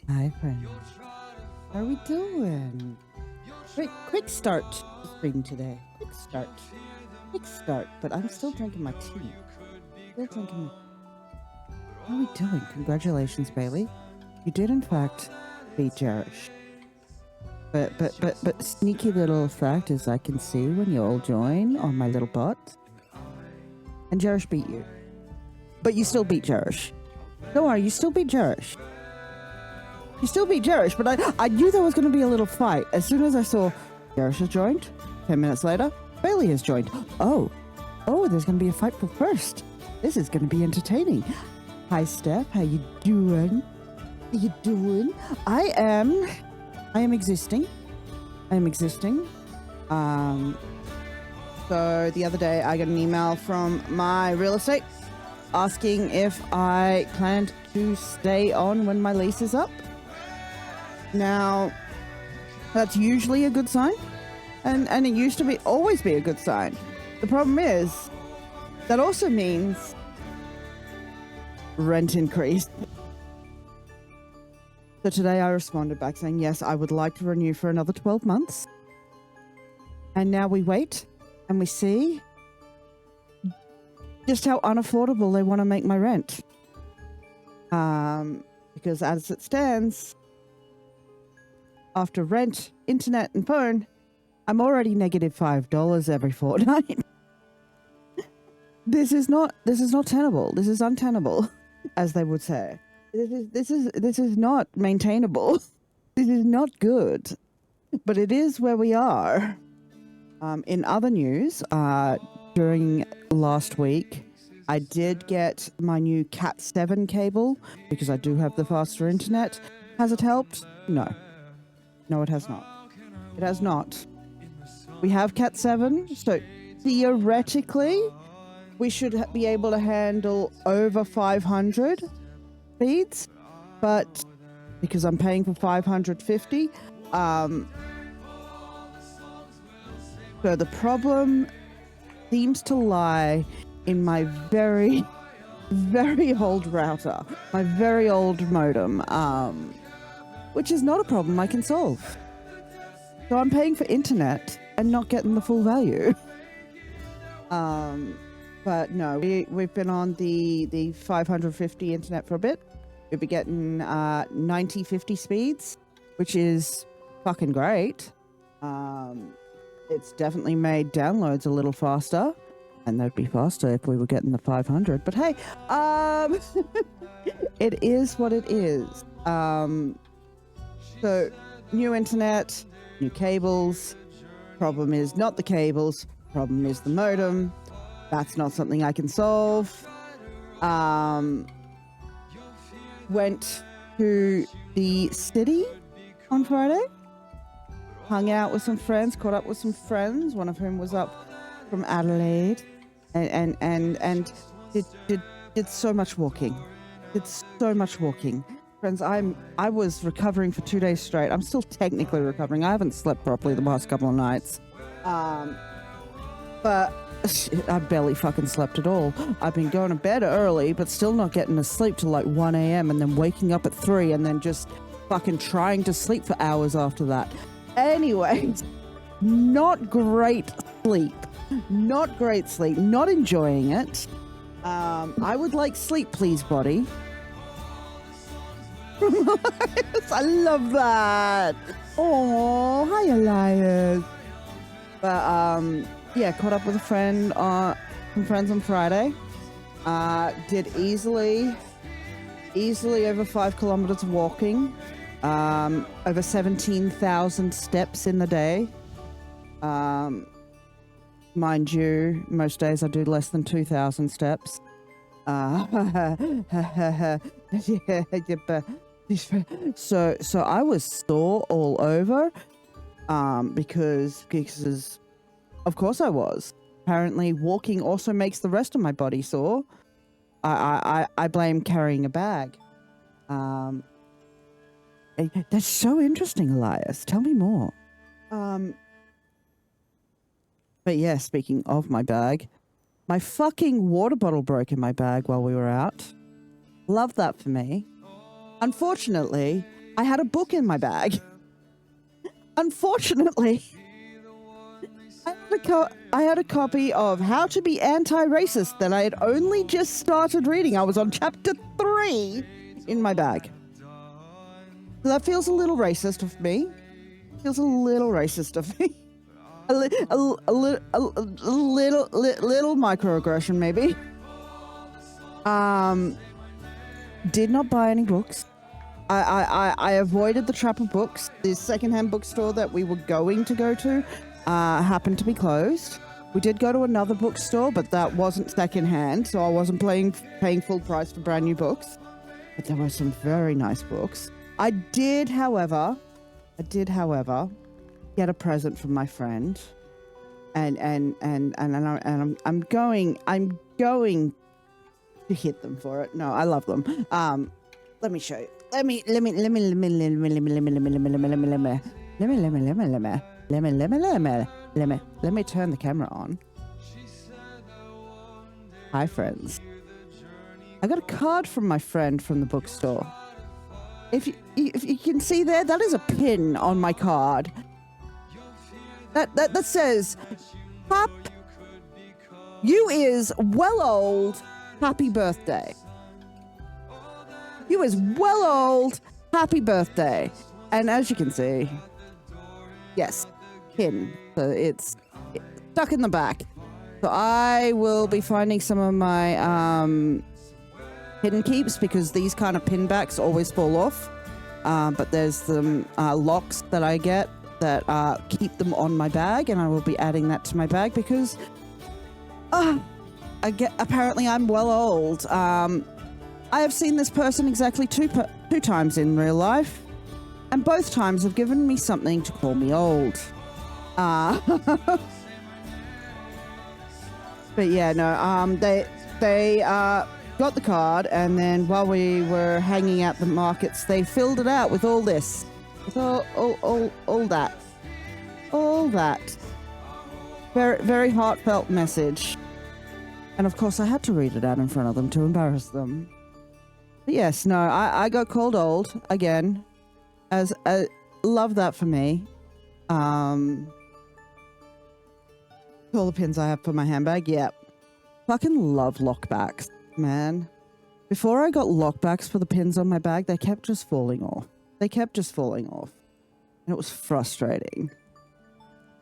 Hi, friend. How are we doing? Quick start to stream today. Quick start. But I'm still drinking my tea. Still drinking. How are we doing? Congratulations, Bailey. You did, in fact, beat Jarish. But sneaky little fact is I can see when you all join on my little bot, and Jarish beat you. But you still beat Jarish. Don't worry, you still beat Jarish. You still beat Jarish, but I knew there was going to be a little fight. As soon as I saw Jarish has joined, 10 minutes later, Bailey has joined. Oh, there's going to be a fight for first. This is going to be entertaining. Hi, Steph. How you doing? I am existing. So the other day I got an email from my real estate asking if I planned to stay on when my lease is up. Now, that's usually a good sign, and it used to always be a good sign. The problem is, that also means rent increase. So today I responded back saying, yes, I would like to renew for another 12 months. And now we wait and we see just how unaffordable they want to make my rent. Because as it stands, after rent, internet, and phone, I'm already negative $5 every fortnight. This is not tenable. This is untenable, as they would say. This is not maintainable. This is not good. But it is where we are. In other news, during last week, I did get my new Cat 7 cable because I do have the faster internet. Has it helped? No. No, it has not. It has not. We have Cat 7, so theoretically, we should be able to handle over 500 speeds, but because I'm paying for 550, so the problem seems to lie in my very, very old router, my very old modem, which is not a problem I can solve. So I'm paying for internet and not getting the full value. But no, we've been on the 550 internet for a bit. We'll be getting 90-50 speeds, which is fucking great. It's definitely made downloads a little faster, and they'd be faster if we were getting the 500. But hey, it is what it is. So new internet, new cables. Problem is not the cables. Problem is the modem. That's not something I can solve. Went to the city on Friday. Hung out with some friends, caught up with some friends, one of whom was up from Adelaide, and did so much walking. Friends, I was recovering for 2 days straight. I'm still technically recovering. I haven't slept properly the past couple of nights. But I barely fucking slept at all. I've been going to bed early, but still not getting to sleep till like 1 a.m. and then waking up at 3 and then just fucking trying to sleep for hours after that. Anyways, not great sleep. Not enjoying it. I would like sleep, please, body. I love that. Oh, hi, Elias. But, yeah, caught up with a friend, some friends on Friday. Did easily over 5 kilometers of walking. Over 17,000 steps in the day. Mind you, most days I do less than 2,000 steps. So I was sore all over, because of course I was. Apparently walking also makes the rest of my body sore. I blame carrying a bag. That's so interesting, Elias. Tell me more. But yeah, speaking of my bag, my fucking water bottle broke in my bag while we were out. Love that for me. Unfortunately, I had a book in my bag. Unfortunately, I had a copy of How to Be Anti-Racist that I had only just started reading. I was on chapter 3 in my bag. So that feels a little racist of me. Feels a little racist of me. A little microaggression, maybe. Did not buy any books. I avoided the trap of books. The secondhand bookstore that we were going to go to happened to be closed. We did go to another bookstore, but that wasn't secondhand, so I wasn't paying full price for brand new books. But there were some very nice books. I did, however, get a present from my friend, and I'm going to hit them for it. No, I love them. Let me show you. Let me turn the camera on. Hi, friends. I got a card from my friend from the bookstore. If you can see there, that is a pin on my card. That says, "Pop, you is well old. Happy birthday." You is well old. Happy birthday. And as you can see, yes, pin. So it's stuck in the back. So I will be finding some of my hidden keeps, because these kind of pin backs always fall off. But there's some locks that I get that keep them on my bag, and I will be adding that to my bag because apparently I'm well old. I have seen this person exactly two times in real life, and both times have given me something to call me old. But yeah, no, they got the card, and then while we were hanging out the markets, they filled it out with all this, with all that. Very, very heartfelt message. And of course, I had to read it out in front of them to embarrass them. But yes, no, I got called old again. Love that for me. All the pins I have for my handbag, yep. Fucking love lockbacks, man. Before I got lockbacks for the pins on my bag, they kept just falling off. And it was frustrating.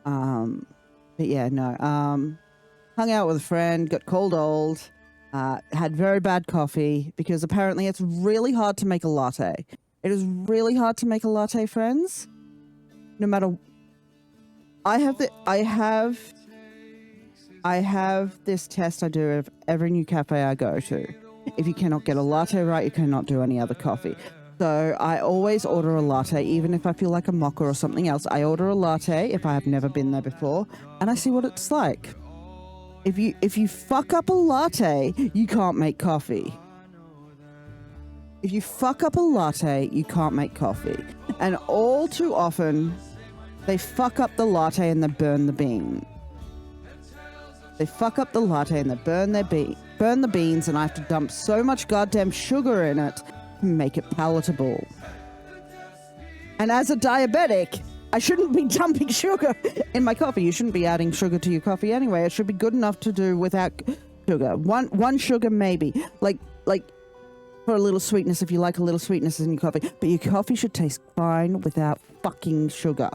But yeah, no. Hung out with a friend, got called old. Had very bad coffee, because apparently it's really hard to make a latte. It is really hard to make a latte, friends. No matter... I have this test I do of every new cafe I go to. If you cannot get a latte right, you cannot do any other coffee. So I always order a latte, even if I feel like a mocha or something else. I order a latte if I have never been there before, and I see what it's like. If you fuck up a latte, you can't make coffee. If you fuck up a latte, you can't make coffee. And all too often, they fuck up the latte and they burn the bean. They fuck up the latte and they burn the beans, and I have to dump so much goddamn sugar in it to make it palatable. And as a diabetic, I shouldn't be dumping sugar in my coffee. You shouldn't be adding sugar to your coffee anyway. It should be good enough to do without sugar. One sugar maybe. Like for a little sweetness, if you like a little sweetness in your coffee. But your coffee should taste fine without fucking sugar.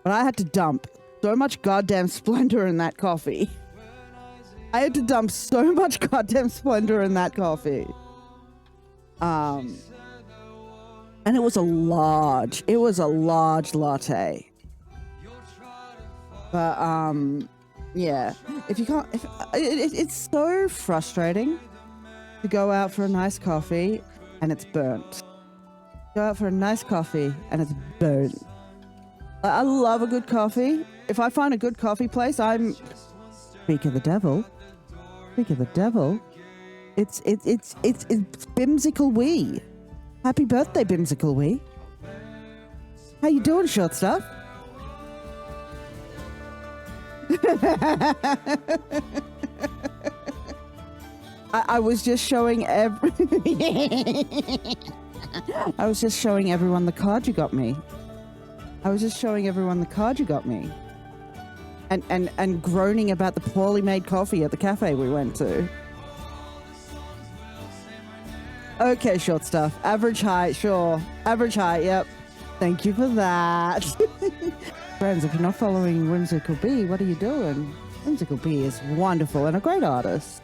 But I had to dump so much goddamn splendor in that coffee. I had to dump so much goddamn splendor in that coffee. And it was a large latte. But, yeah. It's so frustrating to go out for a nice coffee and it's burnt. Go out for a nice coffee and it's burnt. I love a good coffee. If I find a good coffee place, Speak of the devil. It's Bimsicle Wee. Happy birthday, Bimsicle Wee. How you doing, short stuff? I was just showing I was just showing everyone the card you got me. I was just showing everyone the card you got me. And groaning about the poorly made coffee at the cafe we went to. Okay, short stuff. Average height, sure. Average height, yep. Thank you for that. Friends, if you're not following Whimsical Bee, what are you doing? Whimsical Bee is wonderful and a great artist.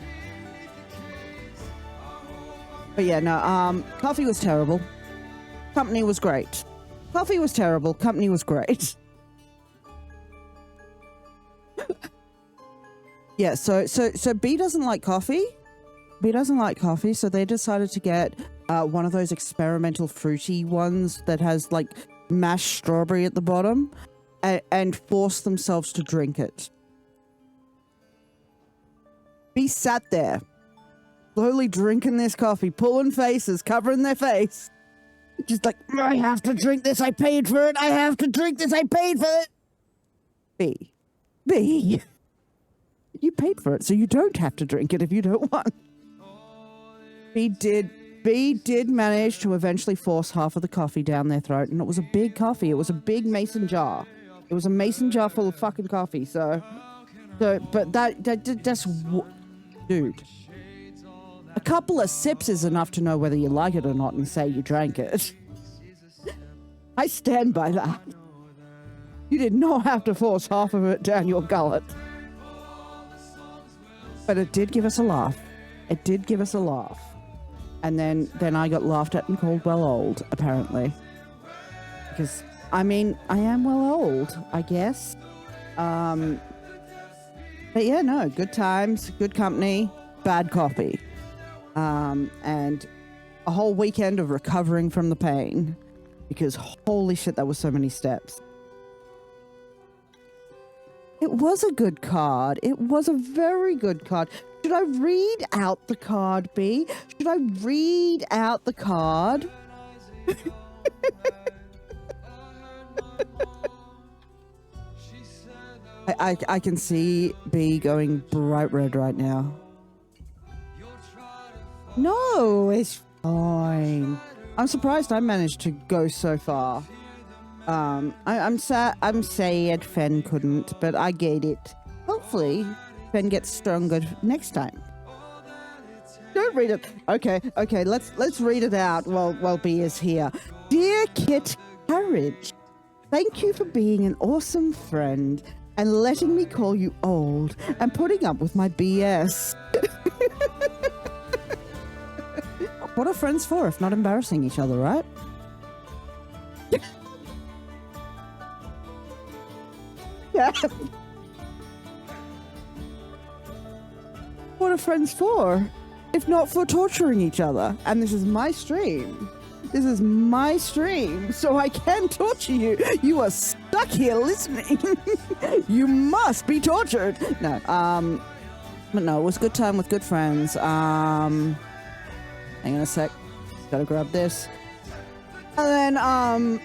But yeah, no, coffee was terrible. Company was great. Coffee was terrible. Company was great. Yeah, so B doesn't like coffee. B doesn't like coffee, so they decided to get one of those experimental fruity ones that has like mashed strawberry at the bottom and force themselves to drink it. B sat there, slowly drinking this coffee, pulling faces, covering their face. Just like, I have to drink this, I paid for it, I have to drink this, I paid for it. B, you paid for it, so you don't have to drink it if you don't want. B did manage to eventually force half of the coffee down their throat, and it was a big coffee. It was a big mason jar. It was a mason jar full of fucking coffee. But that's dude. A couple of sips is enough to know whether you like it or not and say you drank it. I stand by that. You did not have to force half of it down your gullet. But it did give us a laugh. It did give us a laugh. And then I got laughed at and called well old, apparently. Because, I mean, I am well old, I guess. But yeah, no, good times, good company, bad coffee. And a whole weekend of recovering from the pain. Because holy shit, that was so many steps. It was a good card. It was a very good card. Should I read out the card, B? Should I read out the card? I can see B going bright red right now. No, it's fine. I'm surprised I managed to go so far. I'm sad Fen couldn't, but I get it. Hopefully, Fen gets stronger next time. Don't read it. Okay, let's read it out while B is here. Dear Kit Courage, thank you for being an awesome friend and letting me call you old and putting up with my BS. What are friends for if not embarrassing each other, right? Yeah. What are friends for if not for torturing each other? And this is my stream. This is my stream, so I can torture you. You are stuck here listening. You must be tortured. No, but no, it was a good time with good friends. Hang on a sec. Gotta grab this. And then,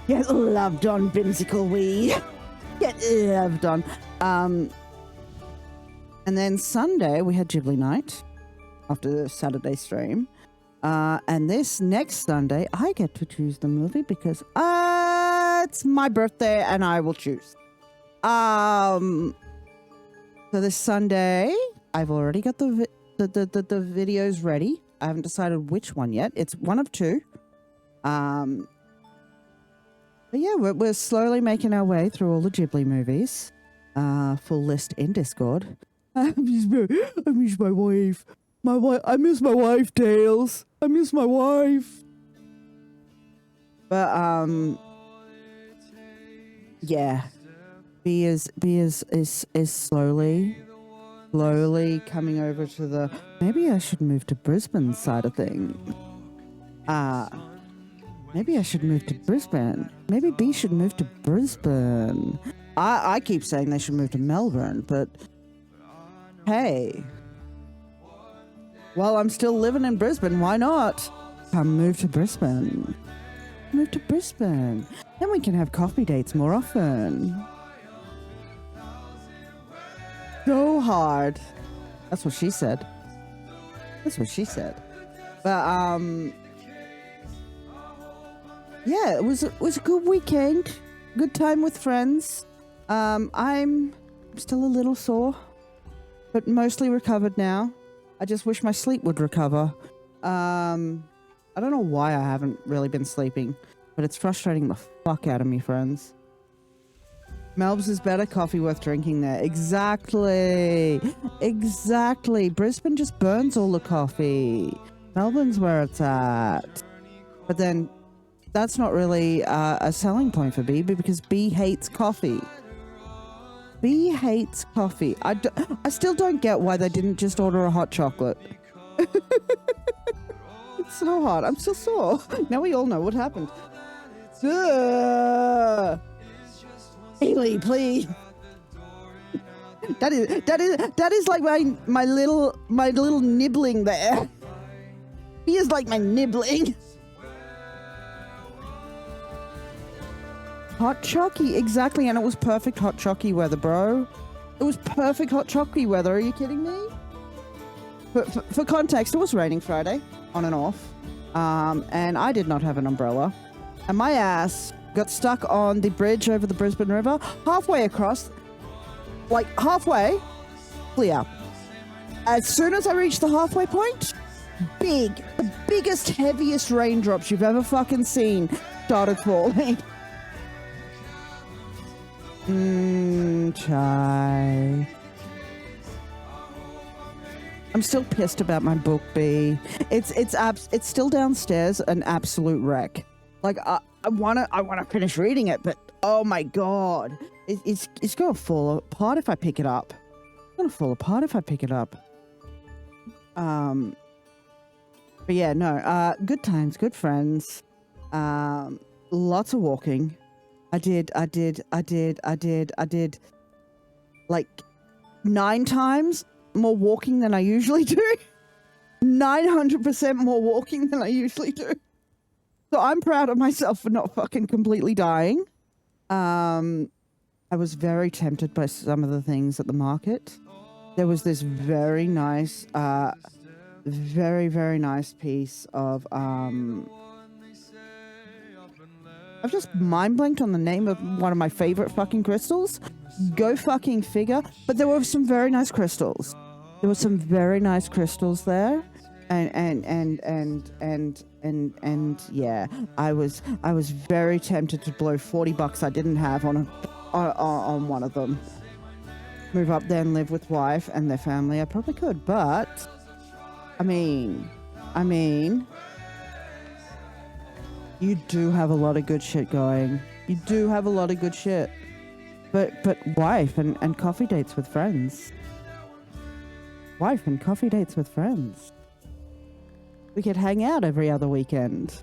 get loved on, Whimsical Wee. Get loved on. And then Sunday, we had Ghibli night after the Saturday stream. And this next Sunday, I get to choose the movie because it's my birthday and I will choose. So this Sunday, I've already got the videos ready. I haven't decided which one yet. It's one of two. But yeah, we're slowly making our way through all the Ghibli movies. Full list in Discord. I miss my wife. I miss my wife, Tails. I miss my wife. But yeah, B is slowly coming over to the maybe I should move to Brisbane side of things. Maybe I should move to Brisbane. Maybe B should move to Brisbane. I keep saying they should move to Melbourne, but hey, while I'm still living in Brisbane, why not? Come move to Brisbane. Move to Brisbane. Then we can have coffee dates more often. So hard. That's what she said. That's what she said. But yeah, it was a good weekend. Good time with friends. I'm still a little sore, but mostly recovered now. I just wish my sleep would recover. I don't know why I haven't really been sleeping, but it's frustrating the fuck out of me, friends. Melb's is better, coffee worth drinking there. Exactly. Exactly. Brisbane just burns all the coffee. Melbourne's where it's at. But then that's not really a selling point for B because B hates coffee. B hates coffee. I still don't get why they didn't just order a hot chocolate. It's so hot. I'm still sore. Now we all know what happened. Haley, please. That is like my little nibbling there. He is like my nibbling. Hot chocky, exactly, and it was perfect hot chocky weather, bro. It was perfect hot chocky weather. Are you kidding me? For context, it was raining Friday, on and off, and I did not have an umbrella, and my ass got stuck on the bridge over the Brisbane River, halfway across, like halfway, clear. As soon as I reached the halfway point, the biggest, heaviest raindrops you've ever fucking seen started falling. Chai. I'm still pissed about my book, B. It's still downstairs, an absolute wreck. Like I wanna finish reading it, but oh my god, it's gonna fall apart if I pick it up. It's gonna fall apart if I pick it up. But yeah, no. Good times, good friends. Lots of walking. I did like 9 times more walking than I usually do. 900% more walking than I usually do. So I'm proud of myself for not fucking completely dying. I was very tempted by some of the things at the market. There was this very nice, very nice piece of, I've just mind blanked on the name of one of my favorite fucking crystals. Go fucking figure. But there were some very nice crystals. There were some very nice crystals there. And yeah, I was very tempted to blow $40 I didn't have on one of them. Move up there and live with wife and their family. I probably could, but I mean, you do have a lot of good shit going. You do have a lot of good shit. But wife and coffee dates with friends. Wife and coffee dates with friends. We could hang out every other weekend.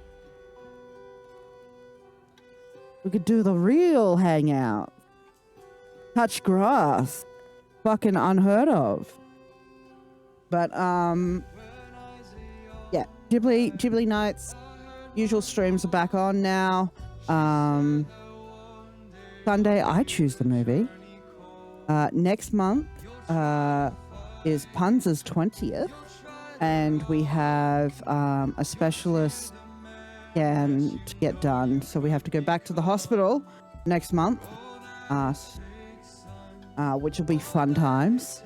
We could do the real hangout. Touch grass. Fucking unheard of. But, yeah. Ghibli nights. Usual streams are back on now. Sunday, I choose the movie. Next month is Punz's 20th. And we have a specialist scan to get done. So we have to go back to the hospital next month. Which will be fun times.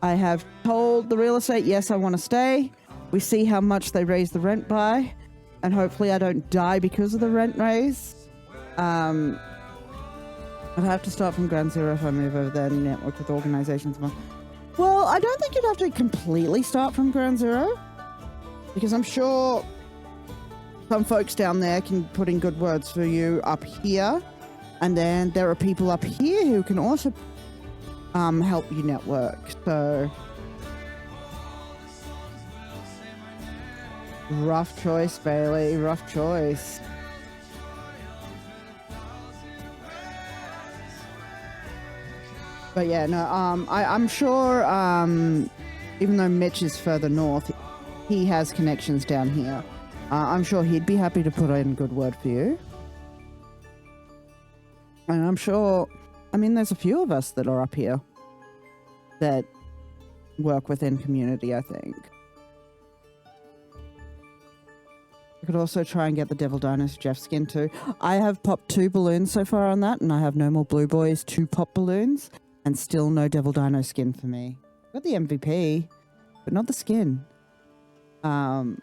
I have told the real estate, yes, I want to stay. We see how much they raise the rent by, and hopefully I don't die because of the rent raise. I'd have to start from ground zero if I move over there and network with organizations. Well, I don't think you'd have to completely start from ground zero, because I'm sure some folks down there can put in good words for you up here, and then there are people up here who can also help you network. So rough choice, Bailey, rough choice. But yeah, no, I'm sure even though Mitch is further north, he has connections down here. I'm sure he'd be happy to put in a good word for you. And I'm sure, I mean, there's a few of us that are up here that work within community, I think. I could also try and get the Devil Dinos Jeff skin too. I have popped 2 balloons so far on that, and I have no more Blue Boys to pop balloons, and still no Devil Dino skin for me. Got the MVP, but not the skin. But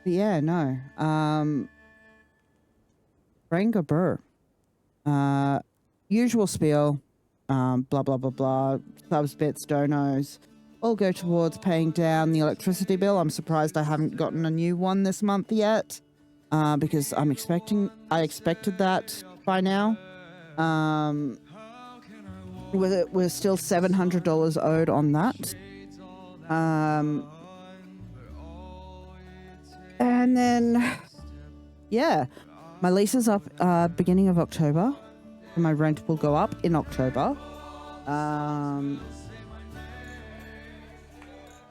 yeah, no. Ranger Burr. Usual spiel. Blah, blah, blah, blah. Subs, bits, donos. All go towards paying down the electricity bill. I'm surprised I haven't gotten a new one this month yet. Because I expected that by now. We're still $700 owed on that. And then, yeah, my lease is up beginning of October. And my rent will go up in October.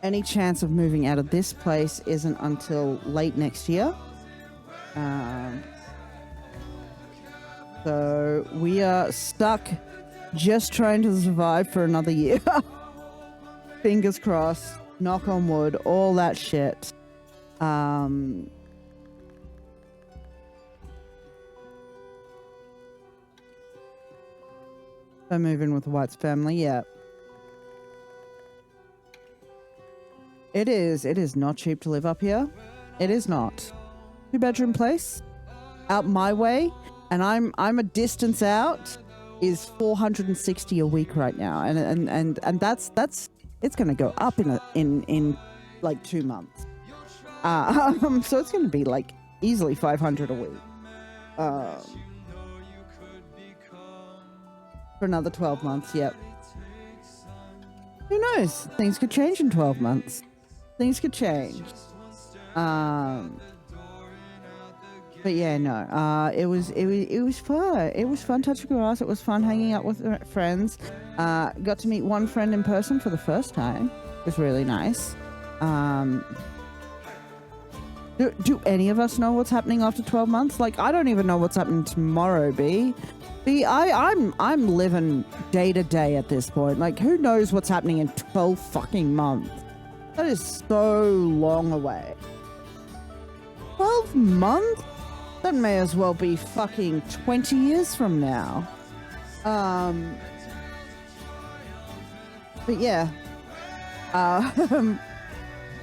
Any chance of moving out of this place isn't until late next year. So we are stuck just trying to survive for another year. Fingers crossed, knock on wood, all that shit. I'm moving with the White's family, yeah. It is not cheap to live up here. It is not. 2-bedroom place out my way, and I'm a distance out, is $460 a week right now, and that's it's gonna go up in like 2 months. So it's gonna be like easily $500 a week. For another 12 months, yep. Who knows? Things could change in 12 months. Things could change. But yeah, no. It was fun. It was fun touching grass. It was fun hanging out with friends. Got to meet one friend in person for the first time. It was really nice. Do any of us know what's happening after 12 months? Like, I don't even know what's happening tomorrow, B. I'm living day to day at this point. Like, who knows what's happening in 12 fucking months? That is so long away. 12 months? That may as well be fucking 20 years from now. But yeah. I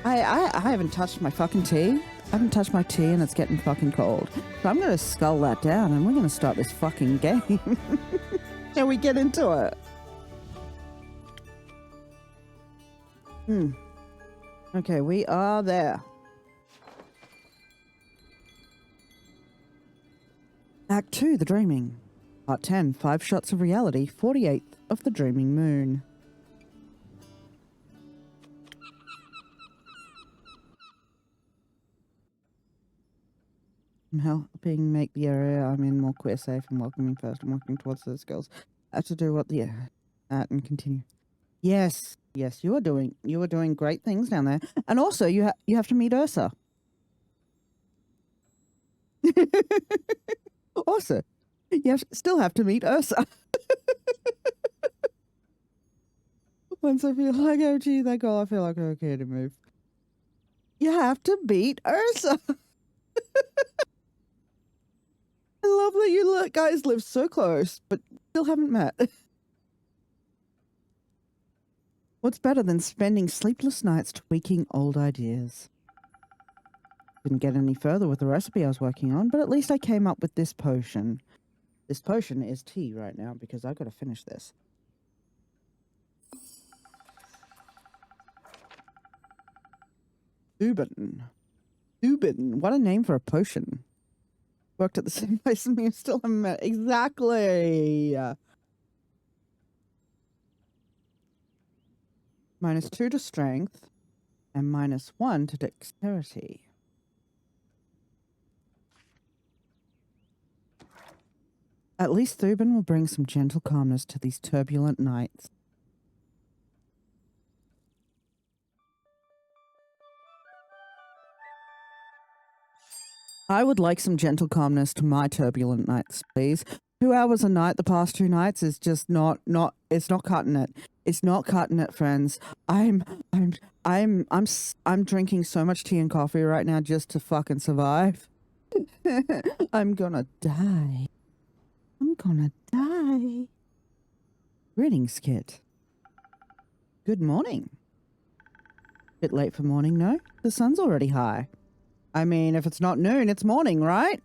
haven't touched my fucking tea. I haven't touched my tea and it's getting fucking cold. So I'm going to scull that down and we're going to start this fucking game. Shall we get into it? Okay, we are there. Act 2, The Dreaming. Part 10, 5 Shots of Reality, 48th of the Dreaming Moon. I'm helping make the area I'm in more queer safe and welcoming first. I'm working towards those goals. I have to do what the and continue. Yes, you are doing great things down there. And also you have to meet Ursa. Also, you still have to meet Ursa. Once I feel like I've achieved that goal, I feel like okay to move. You have to beat Ursa. I love that you guys live so close, but still haven't met. What's better than spending sleepless nights tweaking old ideas? Didn't get any further with the recipe I was working on, but at least I came up with this potion. This potion is tea right now because I gotta finish this. Ubin. What a name for a potion. Worked at the same place as me, still haven't met. Exactly. -2 to strength and -1 to dexterity. At least Thuban will bring some gentle calmness to these turbulent nights. I would like some gentle calmness to my turbulent nights, please. 2 hours a night the past 2 nights is just it's not cutting it. It's not cutting it, friends. I'm drinking so much tea and coffee right now just to fucking survive. I'm gonna die. I'm gonna die. Greetings, kid. Good morning. Bit late for morning, no? The sun's already high. I mean, if it's not noon, it's morning, right?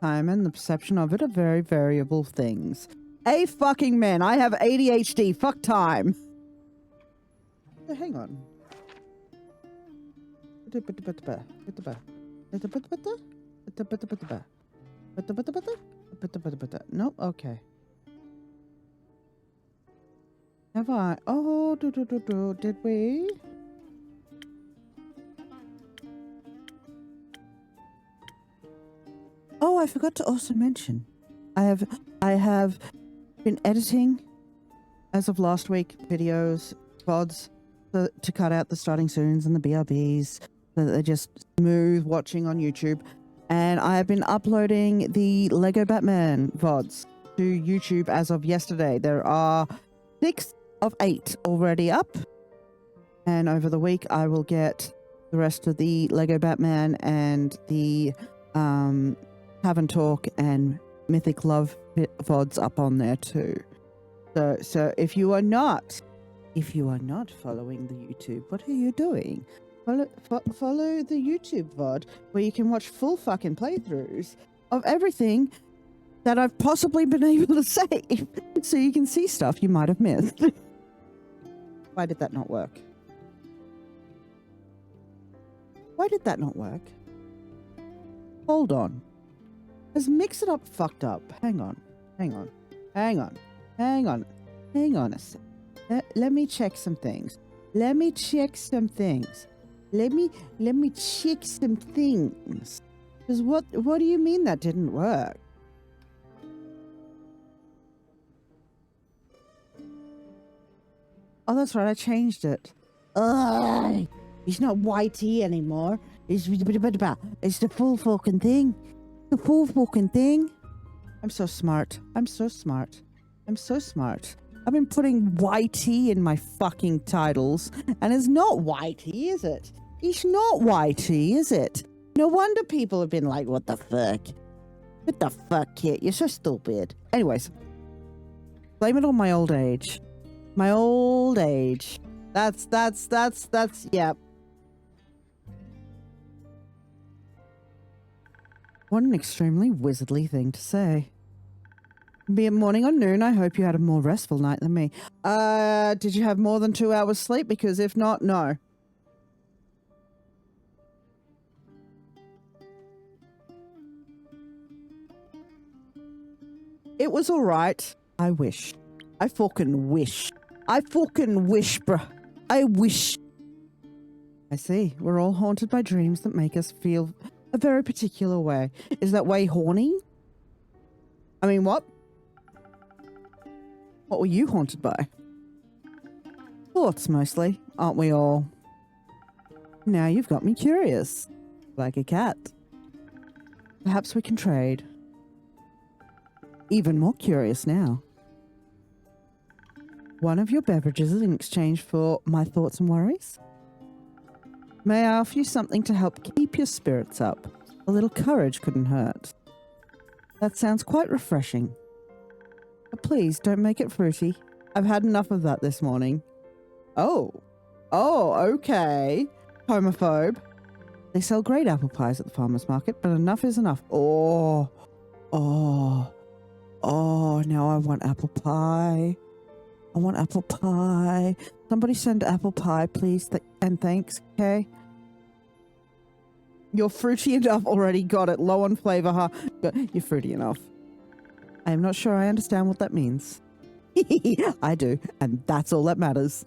Time and the perception of it are very variable things. A fucking man, I have ADHD. Fuck time. So hang on. Nope, okay. Have I? Oh, did we? Oh, I forgot to also mention. I have been editing, as of last week, videos, VODs, to cut out the starting soons and the BRBs, so that they're just smooth watching on YouTube. And I have been uploading the Lego Batman VODs to YouTube as of yesterday. There are 6 of 8 already up. And over the week, I will get the rest of the Lego Batman and the Tavern Talk and Mythic Love VODs up on there too. So if you are not following the YouTube, what are you doing? Follow the YouTube VOD where you can watch full fucking playthroughs of everything that I've possibly been able to save, so you can see stuff you might have missed. Why did that not work? Why did that not work? Hold on. Has Mix It Up fucked up? Hang on a sec. Let me check some things. Let me check some things. Because what do you mean that didn't work? Oh, that's right, I changed it. Ugh, it's not YT anymore. It's the full fucking thing. The full fucking thing. I'm so smart. I've been putting YT in my fucking titles, and it's not YT, is it? It's not YT, is it? No wonder people have been like, what the fuck? What the fuck, kid? You're so stupid. Anyways, blame it on my old age. My old age. That's, yep. What an extremely wizardly thing to say. Be it morning or noon, I hope you had a more restful night than me. Did you have more than 2 hours sleep? Because if not, no. It was alright. I wish. I fucking wish. Bruh. I wish. I see. We're all haunted by dreams that make us feel a very particular way. Is that way horny? I mean, what? What were you haunted by? Thoughts, mostly. Aren't we all? Now you've got me curious. Like a cat. Perhaps we can trade. Even more curious now. One of your beverages in exchange for my thoughts and worries? May I offer you something to help keep your spirits up? A little courage couldn't hurt. That sounds quite refreshing. But please, don't make it fruity. I've had enough of that this morning. Oh, okay. Homophobe. They sell great apple pies at the farmer's market, but enough is enough. Oh, now I want apple pie. Somebody send apple pie, please, and thanks, okay? You're fruity enough already. Got it. Low on flavor, huh? You're fruity enough. I am not sure I understand what that means. I do, and that's all that matters.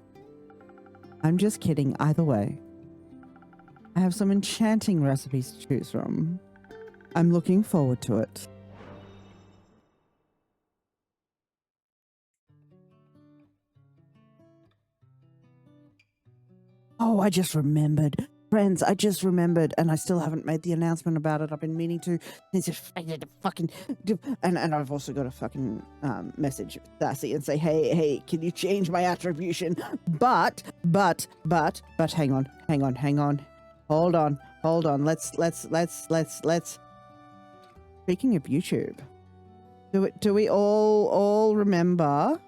I'm just kidding either way. I have some enchanting recipes to choose from. I'm looking forward to it. Oh, I just remembered. Friends, I just remembered, and I still haven't made the announcement about it. I've been meaning to. Since I did a fucking, and I've also got a fucking message Sassy and say, hey, can you change my attribution? But, hang on, hold on. Let's. Speaking of YouTube, do we all remember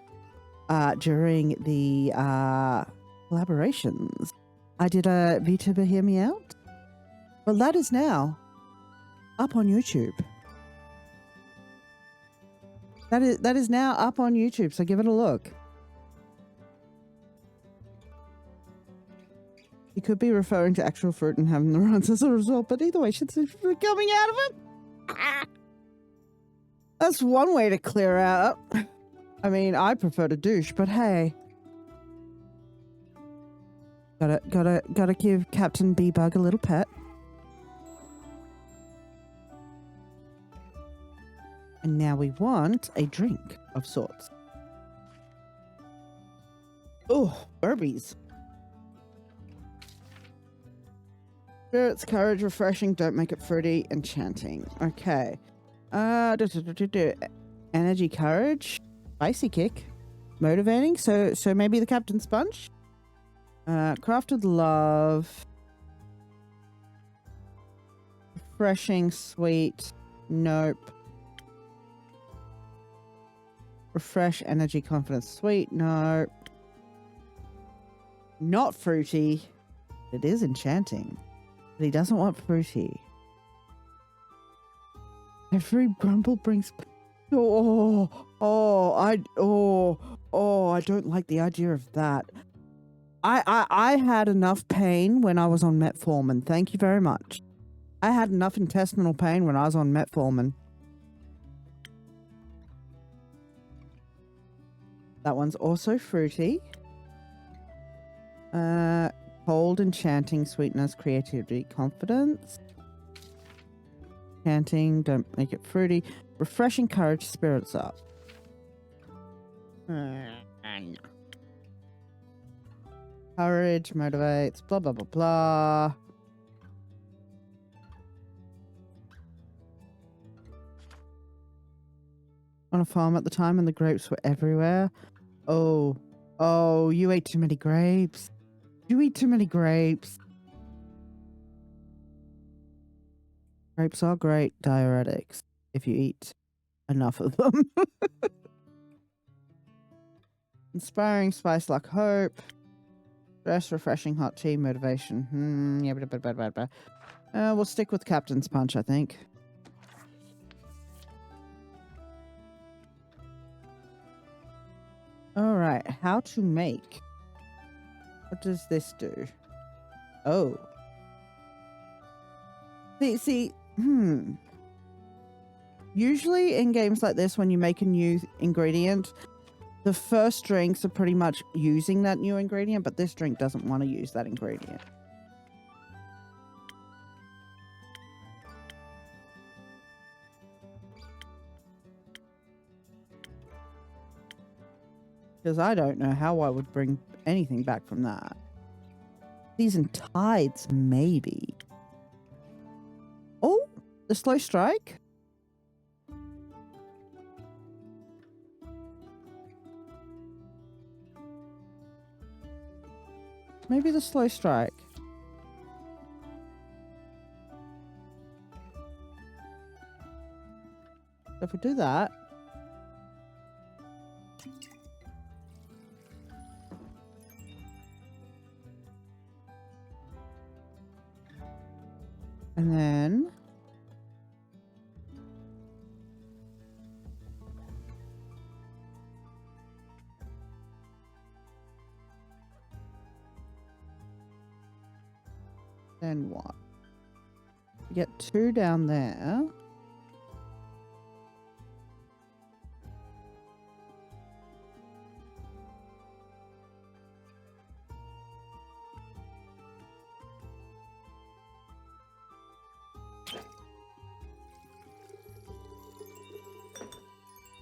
during the collaborations? I did a VTuber Hear Me Out. Well, that is now up on YouTube. That is now up on YouTube, so give it a look. You could be referring to actual fruit and having the runs as a result, but either way, shit's coming out of it. That's one way to clear out. I mean, I prefer to douche, but hey. Gotta give Captain B-Bug a little pet. And now we want a drink of sorts. Oh, Burbies. Spirits, courage, refreshing, don't make it fruity, enchanting. Okay. Energy, courage, spicy kick, motivating. So maybe the Captain Sponge. Crafted love, refreshing, sweet, nope. Refresh, energy, confidence, sweet, nope. Not fruity. It is enchanting, but he doesn't want fruity. Every grumble brings. I don't like the idea of that. I had enough pain when I was on metformin. Thank you very much. I had enough intestinal pain when I was on metformin. That one's also fruity. Cold, enchanting, sweetness, creativity, confidence. Enchanting, don't make it fruity. Refreshing, courage, spirits up. Courage motivates, blah, blah, blah, blah. On a farm at the time and the grapes were everywhere. Oh, you ate too many grapes. You eat too many grapes. Grapes are great diuretics if you eat enough of them. Inspiring, spice, luck, hope. Stress, refreshing, hot tea, motivation. We'll stick with Captain's Punch, I think. Alright, how to make. What does this do? Oh. See, Usually in games like this, when you make a new ingredient, the first drinks are pretty much using that new ingredient, but this drink doesn't want to use that ingredient. Because I don't know how I would bring anything back from that. Seasoned tides, maybe. Oh, the slow strike. Maybe the slow strike. So if we do that. And then. Then what? We get 2 down there.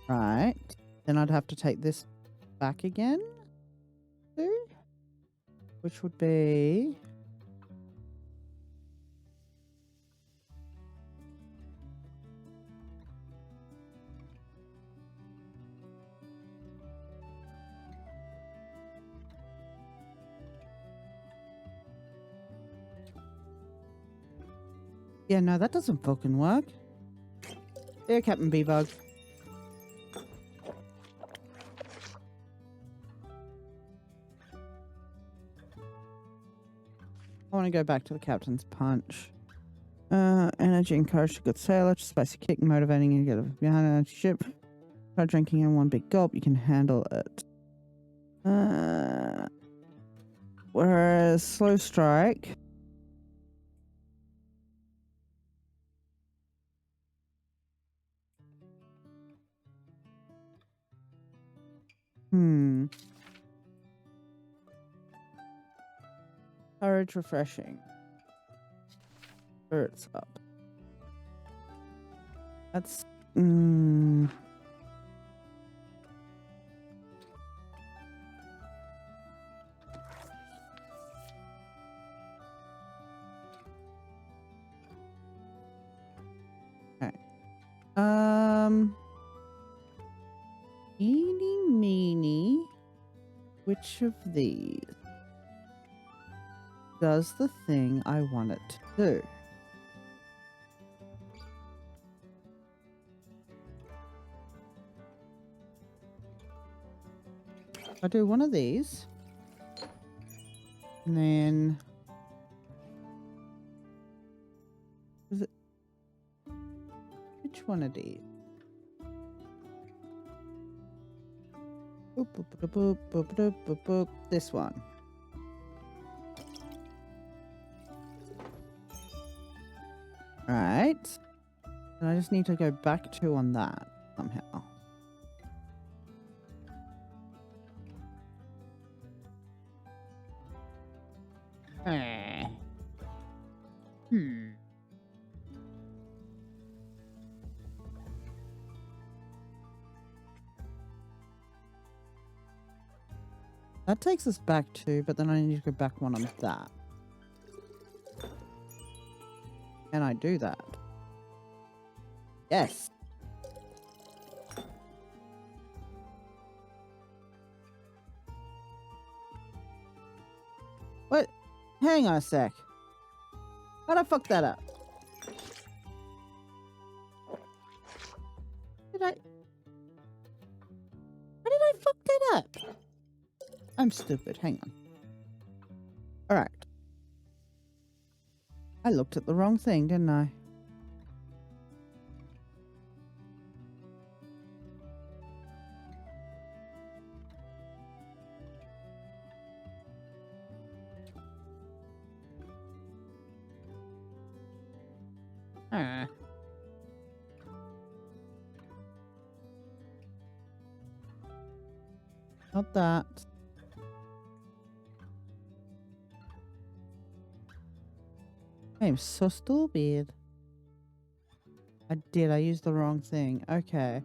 Right. Then I'd have to take this back again. Which would be Yeah, no, that doesn't fucking work. There, Captain Bebug. I want to go back to the captain's punch. Energy encouraged a good sailor. Spicy kick, motivating you to get behind an ship. Try drinking in one big gulp. You can handle it. Whereas slow strike. Courage refreshing. Spirits up. That's okay. Eeny meeny. Which of these does the thing I want it to do? I do one of these, and then is it which one of these? Boop, boop, boop, boop, boop, boop, boop, boop. This one. Right. And I just need to go back 2 on that somehow. That takes us back 2, but then I need to go back 1 on that. Can I do that? Yes. What? Hang on a sec. How'd I fuck that up? How did I fuck that up? I'm stupid. Hang on. Alright. I looked at the wrong thing, didn't I? Not that. I'm so stupid. I used the wrong thing. Okay.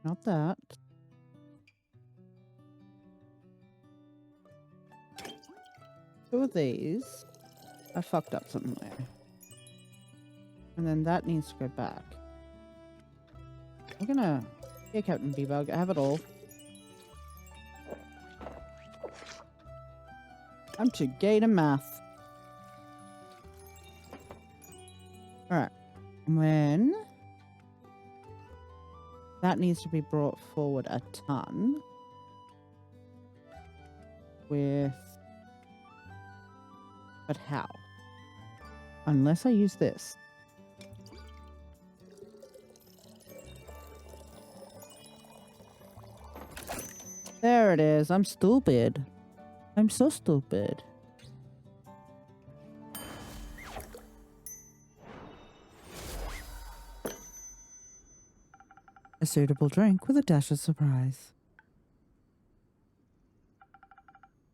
Not that. Two of these. I fucked up somewhere. And then that needs to go back. I'm gonna... Yeah, Captain Bebug, I have it all. I'm too gay to math. Alright. When... That needs to be brought forward a ton. With... But how? Unless I use this. There it is. I'm stupid. I'm so stupid. A suitable drink with a dash of surprise.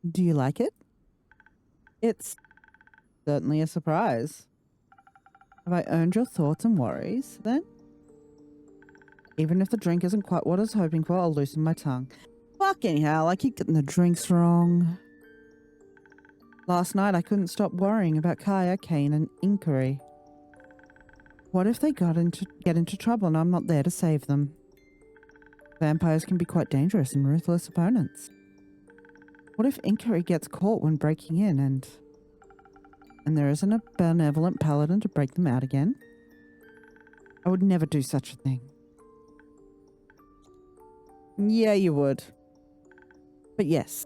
Do you like it? It's certainly a surprise. Have I earned your thoughts and worries, then? Even if the drink isn't quite what I was hoping for, I'll loosen my tongue. Fucking hell, I keep getting the drinks wrong. Last night I couldn't stop worrying about Kaya, Kane, and Inquiry. What if they get into trouble and I'm not there to save them? Vampires can be quite dangerous and ruthless opponents. What if Inkari gets caught when breaking in and there isn't a benevolent paladin to break them out again? I would never do such a thing. Yeah, you would. But yes.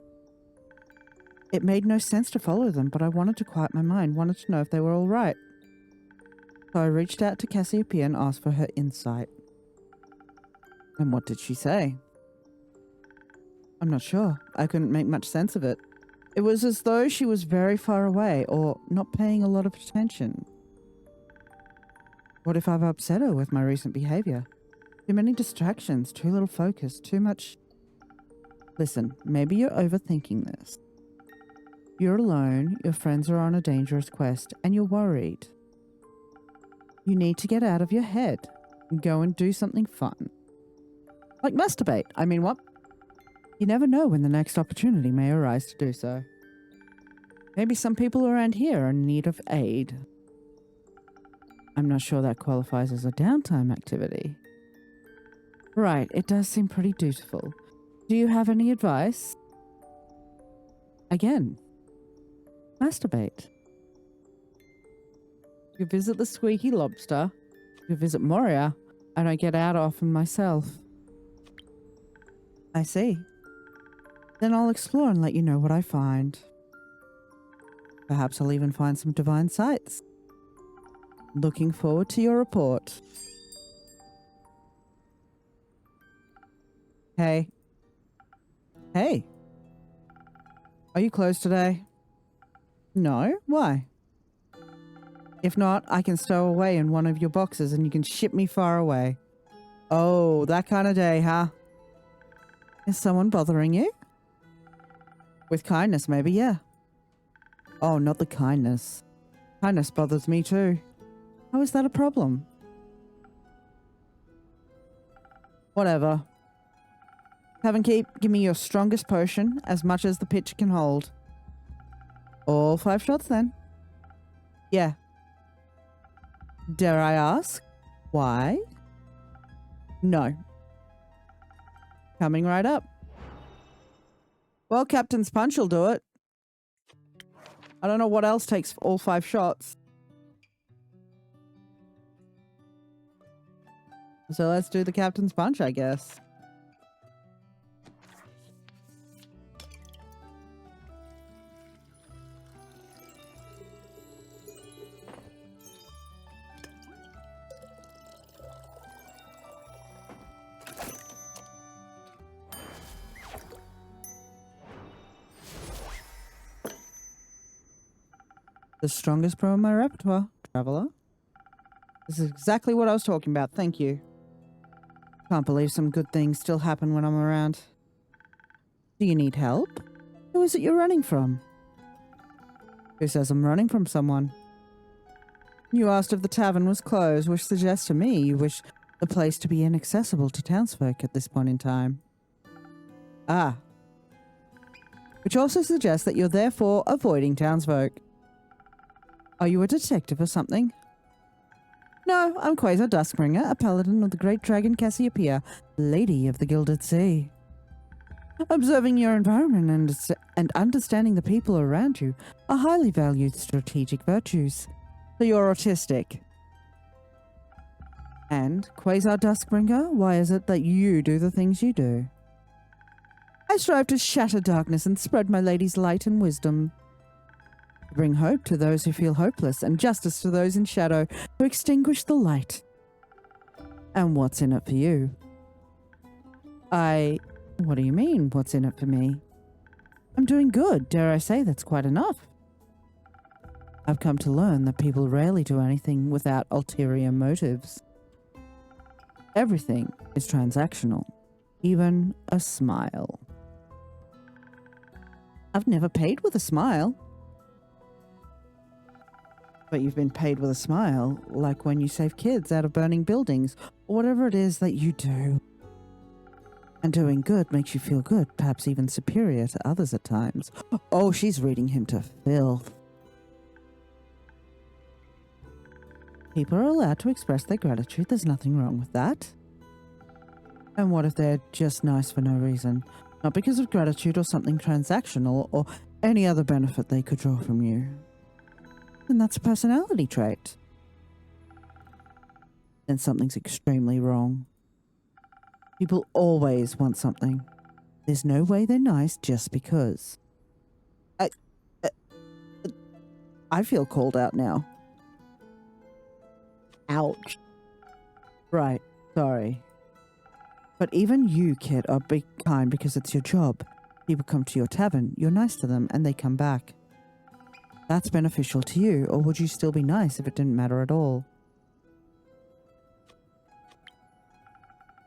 It made no sense to follow them, but I wanted to quiet my mind, wanted to know if they were all right. So I reached out to Cassiopeia and asked for her insight. And what did she say? I'm not sure. I couldn't make much sense of it. It was as though she was very far away or not paying a lot of attention. What if I've upset her with my recent behavior? Too many distractions, too little focus, too much... Listen, maybe you're overthinking this. You're alone, your friends are on a dangerous quest, and you're worried. You need to get out of your head and go and do something fun. Like masturbate. I mean, what? You never know when the next opportunity may arise to do so. Maybe some people around here are in need of aid. I'm not sure that qualifies as a downtime activity. Right, it does seem pretty dutiful. Do you have any advice? Again, masturbate. You visit the Squeaky Lobster, you visit Moria, and I get out often myself. I see. Then I'll explore and let you know what I find. Perhaps I'll even find some divine sights. Looking forward to your report. Hey. Hey. Are you closed today? No? Why? If not, I can stow away in one of your boxes and you can ship me far away. Oh, that kind of day, huh? Is someone bothering you? With kindness, maybe, yeah. Oh, not the kindness. Kindness bothers me too. How is that a problem? Whatever. Tavern Keep, give me your strongest potion, as much as the pitcher can hold. All 5 shots then. Yeah. Dare I ask? Why? No. Coming right up. Well, Captain's Punch will do it. I don't know what else takes all 5 shots. So let's do the Captain's Punch, I guess. The strongest pro in my repertoire, Traveler. This is exactly what I was talking about, thank you. Can't believe some good things still happen when I'm around. Do you need help? Who is it you're running from? Who says I'm running from someone? You asked if the tavern was closed, which suggests to me you wish the place to be inaccessible to townsfolk at this point in time. Ah. Which also suggests that you're therefore avoiding townsfolk. Are you a detective or something? No, I'm Quasar Duskbringer, a paladin of the great dragon Cassiopeia, Lady of the Gilded Sea. Observing your environment and understanding the people around you are highly valued strategic virtues. So you're autistic. And, Quasar Duskbringer, why is it that you do the things you do? I strive to shatter darkness and spread my lady's light and wisdom. To bring hope to those who feel hopeless and justice to those in shadow, to extinguish the light. And what's in it for you? What do you mean, what's in it for me? I'm doing good, dare I say that's quite enough. I've come to learn that people rarely do anything without ulterior motives. Everything is transactional, even a smile. I've never paid with a smile. But you've been paid with a smile, like when you save kids out of burning buildings, or whatever it is that you do. And doing good makes you feel good, perhaps even superior to others at times. Oh, she's reading him to filth. People are allowed to express their gratitude. There's nothing wrong with that. And what if they're just nice for no reason? Not because of gratitude or something transactional or any other benefit they could draw from you. Then that's a personality trait. Then something's extremely wrong. People always want something. There's no way they're nice just because. I feel called out now. Ouch. Right, sorry. But even you, kid, are be kind because it's your job. People come to your tavern, you're nice to them, and they come back. That's beneficial to you, or would you still be nice if it didn't matter at all?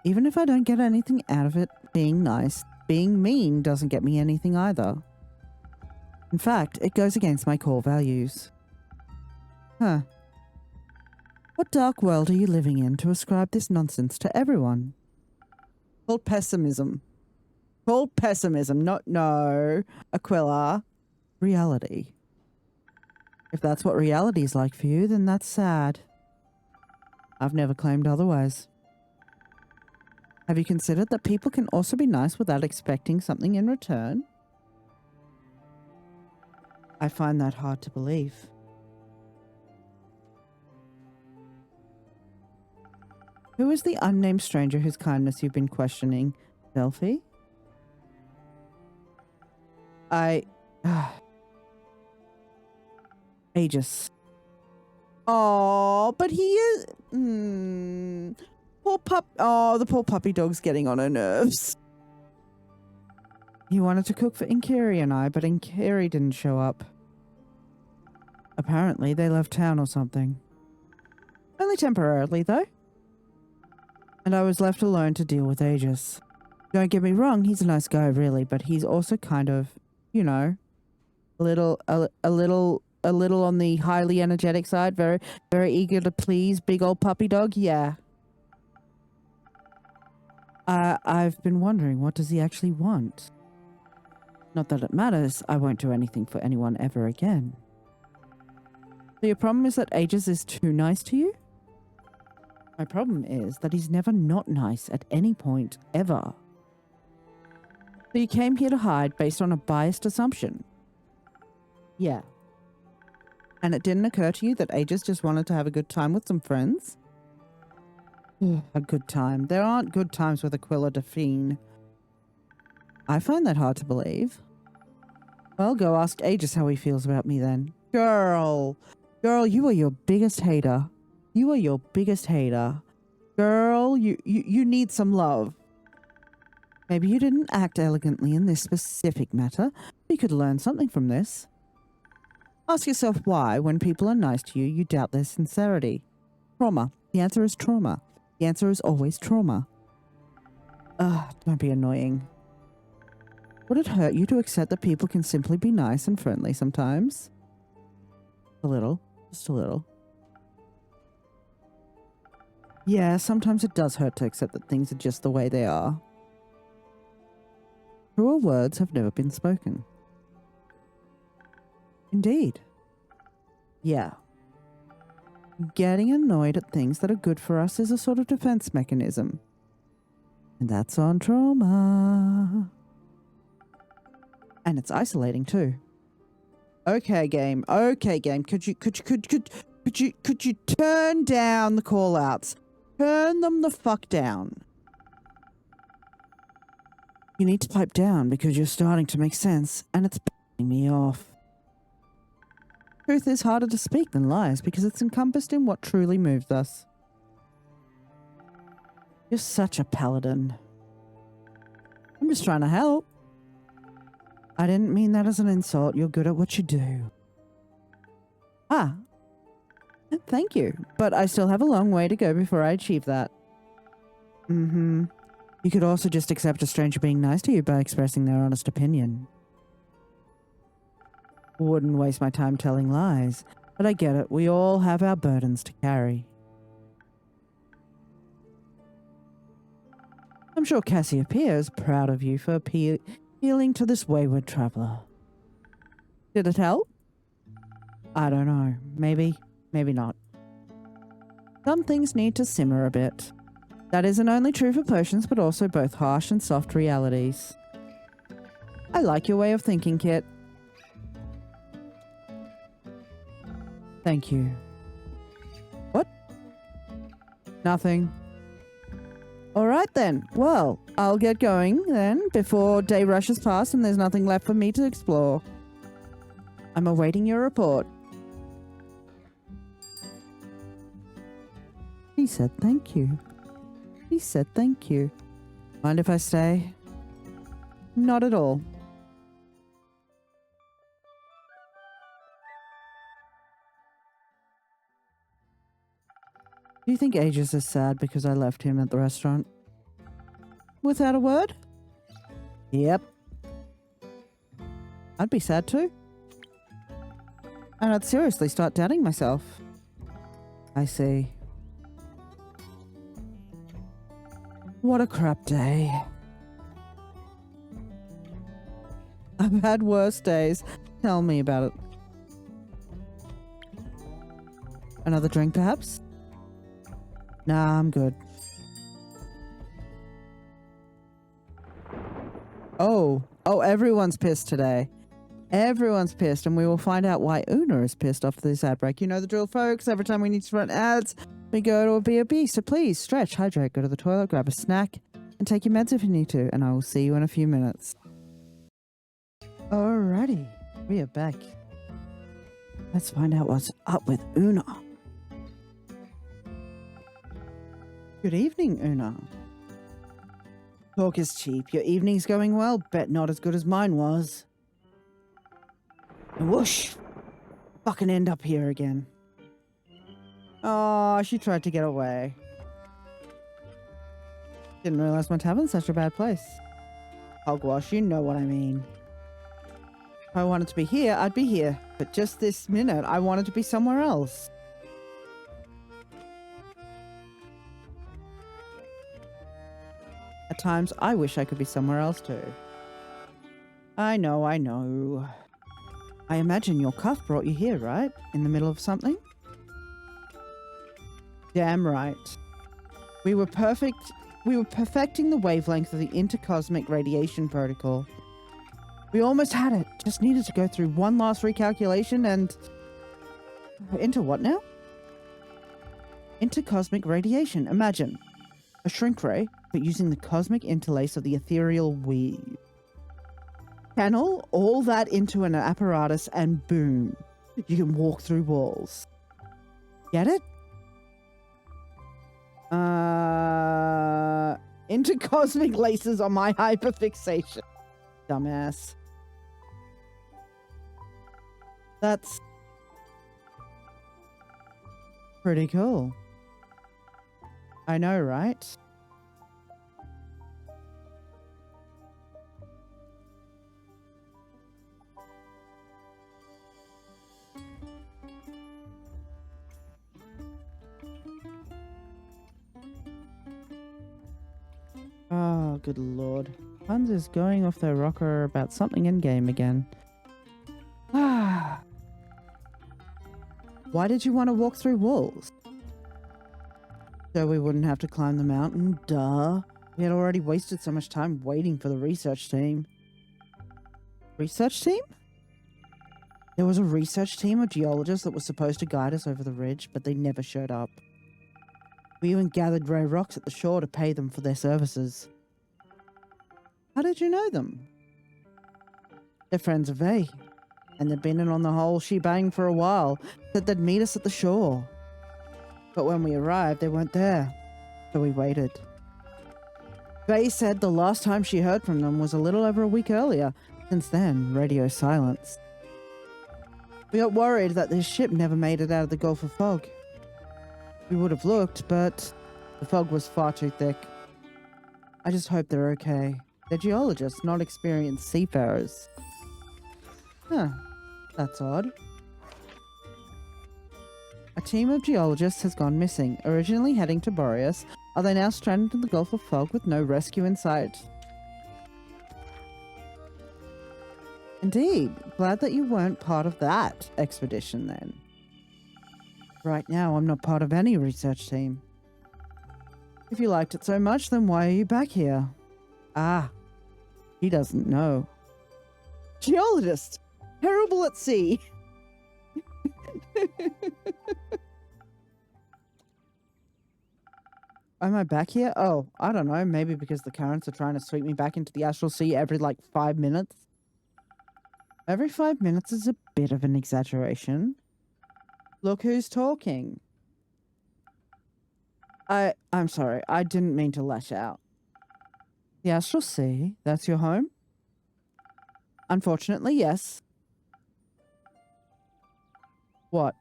Even if I don't get anything out of it being nice, being mean doesn't get me anything either. In fact, it goes against my core values. Huh. What dark world are you living in to ascribe this nonsense to everyone? Called pessimism. Called pessimism, no, Aquila. Reality. If that's what reality is like for you, then that's sad. I've never claimed otherwise. Have you considered that people can also be nice without expecting something in return? I find that hard to believe. Who is the unnamed stranger whose kindness you've been questioning? Delphi? Aegis. Oh, but he is... Poor pup... Oh, the poor puppy dog's getting on her nerves. He wanted to cook for Inkiri and I, but Inkiri didn't show up. Apparently, they left town or something. Only temporarily, though. And I was left alone to deal with Aegis. Don't get me wrong, he's a nice guy, really, but he's also kind of, you know, a little on the highly energetic side, very, very eager to please, big old puppy dog, yeah. I've been wondering, what does he actually want? Not that it matters, I won't do anything for anyone ever again. So your problem is that Aegis is too nice to you? My problem is that he's never not nice at any point, ever. So you came here to hide based on a biased assumption? Yeah. And it didn't occur to you that Aegis just wanted to have a good time with some friends? A good time. There aren't good times with Aquila Delphine. I find that hard to believe. Well, go ask Aegis how he feels about me then. Girl, you are your biggest hater. You are your biggest hater. Girl, you need some love. Maybe you didn't act elegantly in this specific matter, but you could learn something from this. Ask yourself why, when people are nice to you, you doubt their sincerity. Trauma. The answer is trauma. The answer is always trauma. Don't be annoying. Would it hurt you to accept that people can simply be nice and friendly sometimes? A little. Just a little. Yeah, sometimes it does hurt to accept that things are just the way they are. Truer words have never been spoken. Indeed. Yeah. Getting annoyed at things that are good for us is a sort of defense mechanism. And that's on trauma. And it's isolating too. Okay, game. Okay, game. Could you turn down the call outs? Turn them the fuck down. You need to pipe down because you're starting to make sense and it's pissing me off. Truth is harder to speak than lies because it's encompassed in what truly moves us. You're such a paladin. I'm just trying to help. I didn't mean that as an insult. You're good at what you do. Ah. Thank you. But I still have a long way to go before I achieve that. You could also just accept a stranger being nice to you by expressing their honest opinion. Wouldn't waste my time telling lies, but I get it. We all have our burdens to carry. I'm sure Cassiopeia is proud of you for appealing to this wayward traveler. Did it help? I don't know. Maybe, maybe not. Some things need to simmer a bit. That isn't only true for potions, but also both harsh and soft realities. I like your way of thinking, Kit. Thank you. What? Nothing. All right then. Well, I'll get going then before day rushes past and there's nothing left for me to explore. I'm awaiting your report. He said thank you. He said thank you. Mind if I stay? Not at all. Do you think Aegis is sad because I left him at the restaurant? Without a word? Yep. I'd be sad too. And I'd seriously start doubting myself. I see. What a crap day. I've had worse days. Tell me about it. Another drink, perhaps? Nah, I'm good. Oh, everyone's pissed today. Everyone's pissed, and we will find out why Una is pissed after this ad break. You know the drill, folks. Every time we need to run ads, we go to a B.O.B. So please, stretch, hydrate, go to the toilet, grab a snack, and take your meds if you need to, and I will see you in a few minutes. Alrighty, we are back. Let's find out what's up with Una. Good evening, Una. Talk is cheap. Your evening's going well. Bet not as good as mine was. And whoosh! Fucking end up here again. Oh, she tried to get away. Didn't realize my tavern's such a bad place. Hogwash, you know what I mean. If I wanted to be here, I'd be here. But just this minute, I wanted to be somewhere else. At times, I wish I could be somewhere else too. I know. I imagine your cuff brought you here, right? In the middle of something? Damn right. We were perfecting the wavelength of the intercosmic radiation protocol. We almost had it. Just needed to go through one last recalculation and... Into what now? Intercosmic radiation. Imagine. A shrink ray, but using the cosmic interlace of the ethereal weave. Channel all that into an apparatus and boom, you can walk through walls. Get it? Intercosmic laces on my hyperfixation. Dumbass. That's pretty cool. I know, right? Oh, good lord. Hans is going off their rocker about something in-game again. Ah. Why did you want to walk through walls? So we wouldn't have to climb the mountain, duh. We had already wasted so much time waiting for the research team. Research team? There was a research team of geologists that was supposed to guide us over the ridge, but they never showed up. We even gathered rare rocks at the shore to pay them for their services. How did you know them? They're friends of Vay, and they've been in on the whole shebang for a while. Said they'd meet us at the shore. But when we arrived, they weren't there, so we waited. Vay said the last time she heard from them was a little over a week earlier. Since then, radio silence. We got worried that this ship never made it out of the Gulf of Fog. We would have looked, but the fog was far too thick. I just hope they're okay. They're geologists, not experienced seafarers. Huh, that's odd. A team of geologists has gone missing, originally heading to Boreas. Are they now stranded in the Gulf of Fog with no rescue in sight? Indeed. Glad that you weren't part of that expedition then. Right now, I'm not part of any research team. If you liked it so much, then why are you back here? Ah, he doesn't know. Geologist! Terrible at sea! Am I back here? Oh, I don't know. Maybe because the currents are trying to sweep me back into the astral sea every, 5 minutes? Every 5 minutes is a bit of an exaggeration. Look who's talking. I'm sorry. I didn't mean to lash out. The astral sea? That's your home? Unfortunately, yes. What?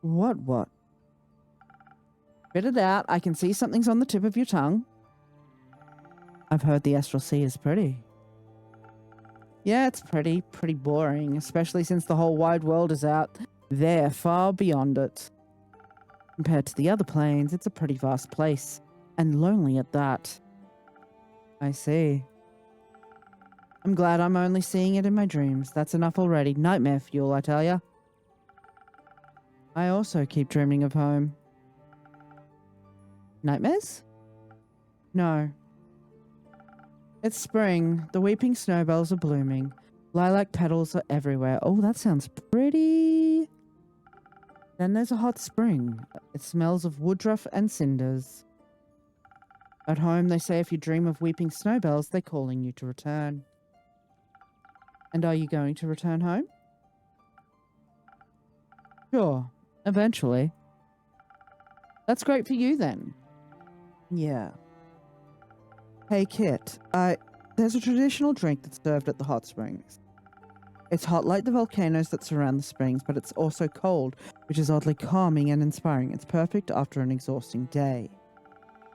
What? Spit it out. I can see something's on the tip of your tongue. I've heard the astral sea is pretty. Yeah, it's pretty boring, especially since the whole wide world is out there, far beyond it. Compared to the other planes, it's a pretty vast place, and lonely at that. I see. I'm glad I'm only seeing it in my dreams. That's enough already. Nightmare fuel, I tell ya. I also keep dreaming of home. Nightmares? No. It's spring. The weeping snowbells are blooming. Lilac petals are everywhere. Oh, that sounds pretty. Then there's a hot spring. It smells of woodruff and cinders. At home, they say if you dream of weeping snowbells, they're calling you to return. And are you going to return home? Sure. Eventually. That's great for you then. Yeah. Hey, Kit. There's a traditional drink that's served at the hot springs. It's hot like the volcanoes that surround the springs, but it's also cold, which is oddly calming and inspiring. It's perfect after an exhausting day.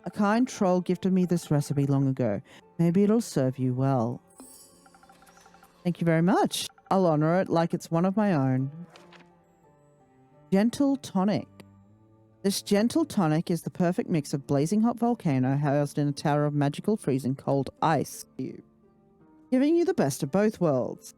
A kind troll gifted me this recipe long ago. Maybe it'll serve you well. Thank you very much. I'll honor it like it's one of my own. Gentle tonic. This gentle tonic is the perfect mix of blazing hot volcano housed in a tower of magical freezing cold ice cube, giving you the best of both worlds.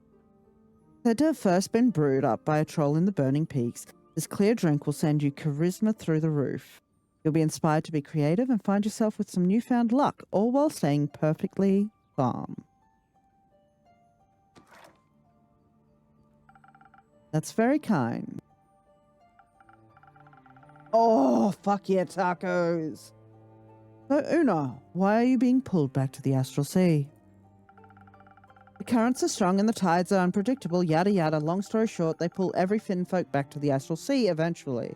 Said to have first been brewed up by a troll in the burning peaks, this clear drink will send you charisma through the roof. You'll be inspired to be creative and find yourself with some newfound luck, all while staying perfectly calm. That's very kind. Oh, fuck yeah, tacos! So, Una, why are you being pulled back to the astral sea? The currents are strong and the tides are unpredictable, yada yada. Long story short, they pull every finfolk back to the astral sea eventually.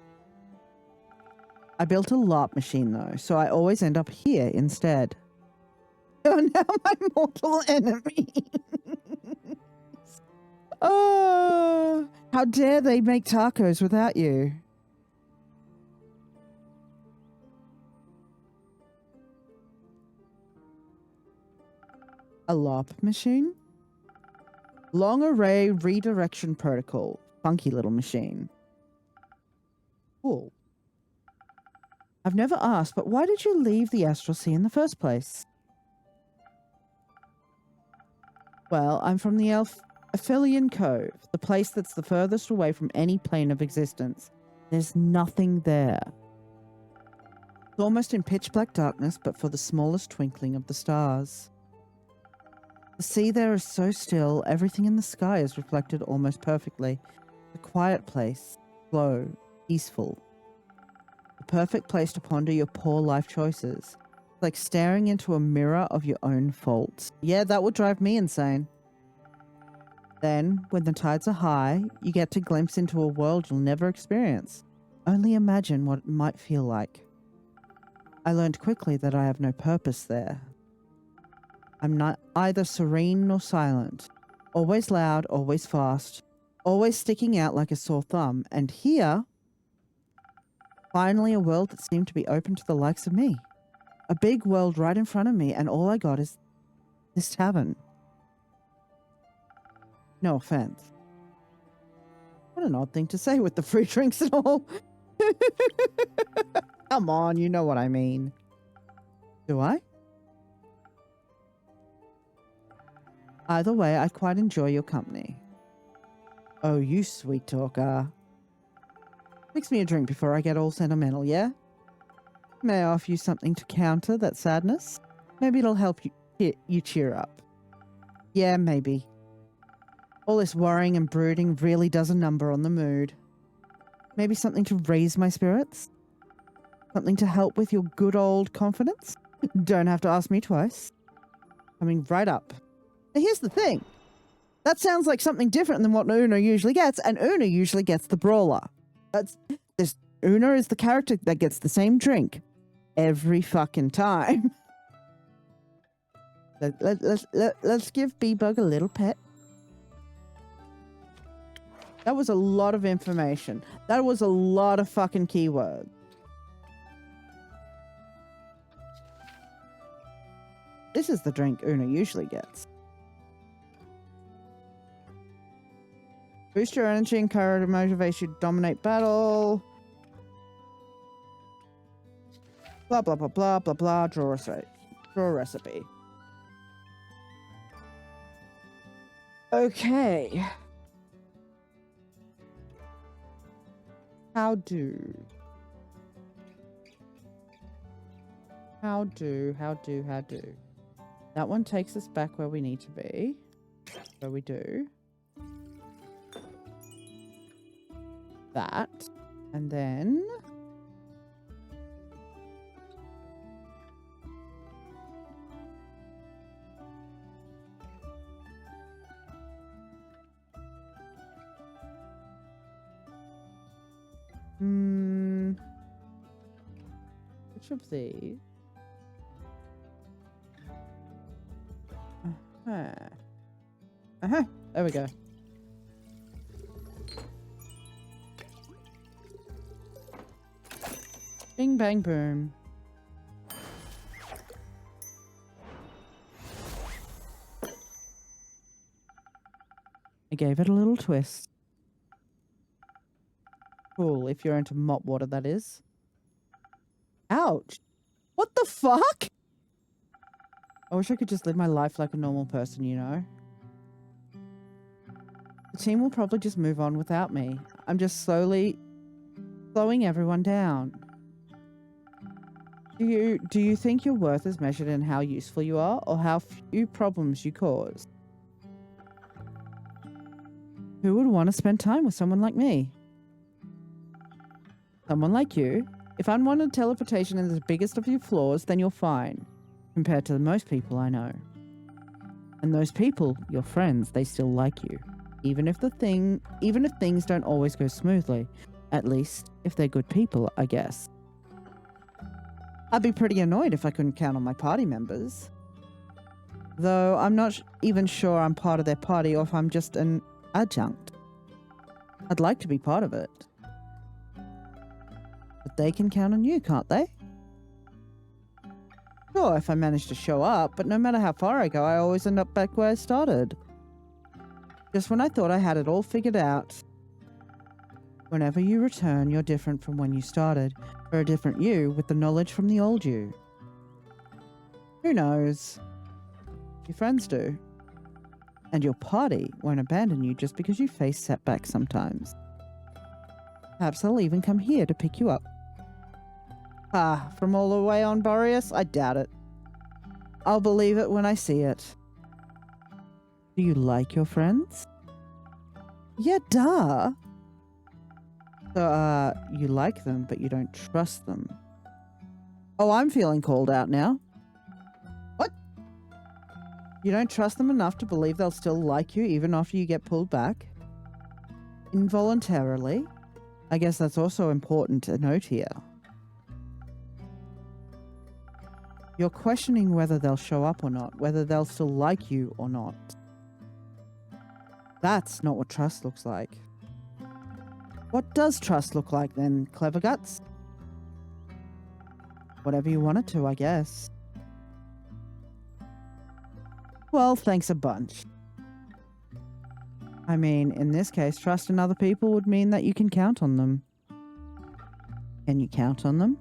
I built a LARP machine though, so I always end up here instead. You're now my mortal enemy! Oh, how dare they make tacos without you? A LARP machine? Long Array Redirection Protocol. Funky little machine. Cool. I've never asked, but why did you leave the astral sea in the first place? Well, I'm from the Aphelion Cove, the place that's the furthest away from any plane of existence. There's nothing there. It's almost in pitch black darkness, but for the smallest twinkling of the stars. The sea there is so still, everything in the sky is reflected almost perfectly. A quiet place, slow, peaceful. The perfect place to ponder your poor life choices. Like staring into a mirror of your own faults. Yeah, that would drive me insane. Then, when the tides are high, you get to glimpse into a world you'll never experience. Only imagine what it might feel like. I learned quickly that I have no purpose there. I'm not either serene nor silent. Always loud, always fast. Always sticking out like a sore thumb. And here, finally a world that seemed to be open to the likes of me. A big world right in front of me, and all I got is this tavern. No offense. What an odd thing to say with the free drinks and all. Come on, you know what I mean. Do I? Either way, I quite enjoy your company. Oh, you sweet talker. Mix me a drink before I get all sentimental, yeah? May I offer you something to counter that sadness? Maybe it'll help you cheer up. Yeah, maybe. All this worrying and brooding really does a number on the mood. Maybe something to raise my spirits? Something to help with your good old confidence? Don't have to ask me twice. Coming right up. Now here's the thing. That sounds like something different than what Una usually gets, and Una usually gets the brawler. Una is the character that gets the same drink every fucking time. Let's give B-Bug a little pet. That was a lot of information. That was a lot of fucking keywords. This is the drink Una usually gets. Boost your energy and courage to motivate you to dominate battle. Blah, blah, blah, blah, blah, blah. Draw a recipe. Okay. How do? That one takes us back where we need to be. So we do that. And then which of these? There we go. Bing, bang, boom. I gave it a little twist. Cool, if you're into mop water, that is. Ouch. What the fuck? I wish I could just live my life like a normal person, you know? The team will probably just move on without me. I'm just slowing everyone down. Do you think your worth is measured in how useful you are or how few problems you cause? Who would want to spend time with someone like me? Someone like you? If unwanted teleportation is the biggest of your flaws, then you're fine, compared to most people I know. And those people, your friends, they still like you. Even if things don't always go smoothly. At least, if they're good people, I guess. I'd be pretty annoyed if I couldn't count on my party members. Though I'm not even sure I'm part of their party or if I'm just an adjunct. I'd like to be part of it. But they can count on you, can't they? Sure, if I manage to show up, but no matter how far I go, I always end up back where I started. Just when I thought I had it all figured out. Whenever you return, you're different from when you started. Or a different you with the knowledge from the old you. Who knows? Your friends do. And your party won't abandon you just because you face setbacks sometimes. Perhaps they'll even come here to pick you up. Ah, from all the way on Boreas? I doubt it. I'll believe it when I see it. Do you like your friends? Yeah, duh. So, you like them, but you don't trust them. Oh, I'm feeling called out now. What? You don't trust them enough to believe they'll still like you even after you get pulled back? Involuntarily? I guess that's also important to note here. You're questioning whether they'll show up or not, whether they'll still like you or not. That's not what trust looks like. What does trust look like then, Clever Guts? Whatever you want it to, I guess. Well, thanks a bunch. I mean, in this case, trust in other people would mean that you can count on them. Can you count on them?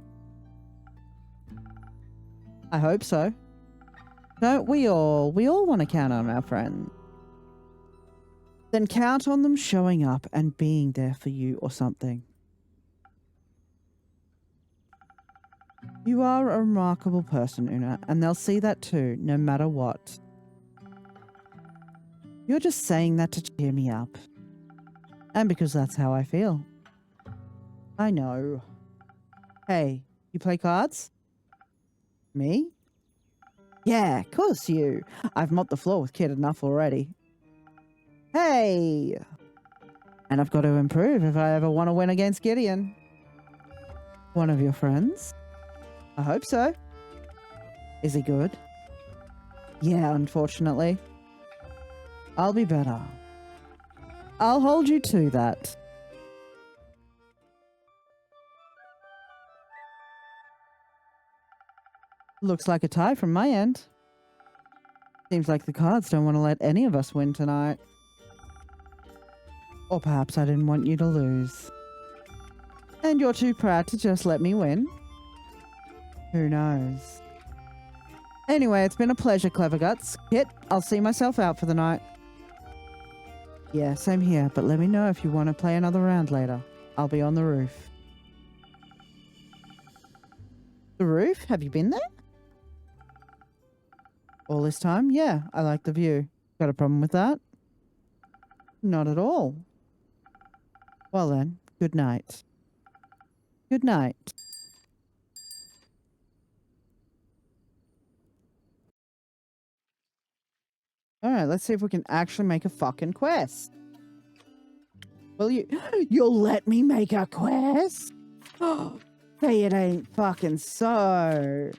I hope so. Don't we all? We all want to count on our friends. Then count on them showing up and being there for you or something. You are a remarkable person, Una, and they'll see that too, no matter what. You're just saying that to cheer me up. And because that's how I feel. I know. Hey, you play cards? Me? Yeah, course you. I've mopped the floor with kid enough already. Hey! And I've got to improve if I ever want to win against Gideon. One of your friends? I hope so. Is he good? Yeah, unfortunately. I'll be better. I'll hold you to that. Looks like a tie from my end. Seems like the cards don't want to let any of us win tonight. Or perhaps I didn't want you to lose. And you're too proud to just let me win? Who knows? Anyway, it's been a pleasure, Clever Guts. Kit, I'll see myself out for the night. Yeah, same here, but let me know if you want to play another round later. I'll be on the roof. The roof? Have you been there? All this time? Yeah, I like the view. Got a problem with that? Not at all. Well then, good night. Good night. Alright, let's see if we can actually make a fucking quest. Will you? You'll let me make a quest? Say it ain't fucking so.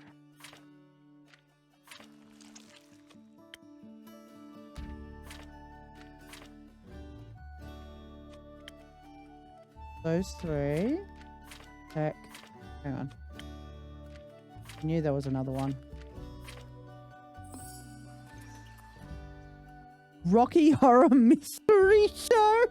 Those three. Heck. Hang on. I knew there was another one. Rocky Horror Mystery Show?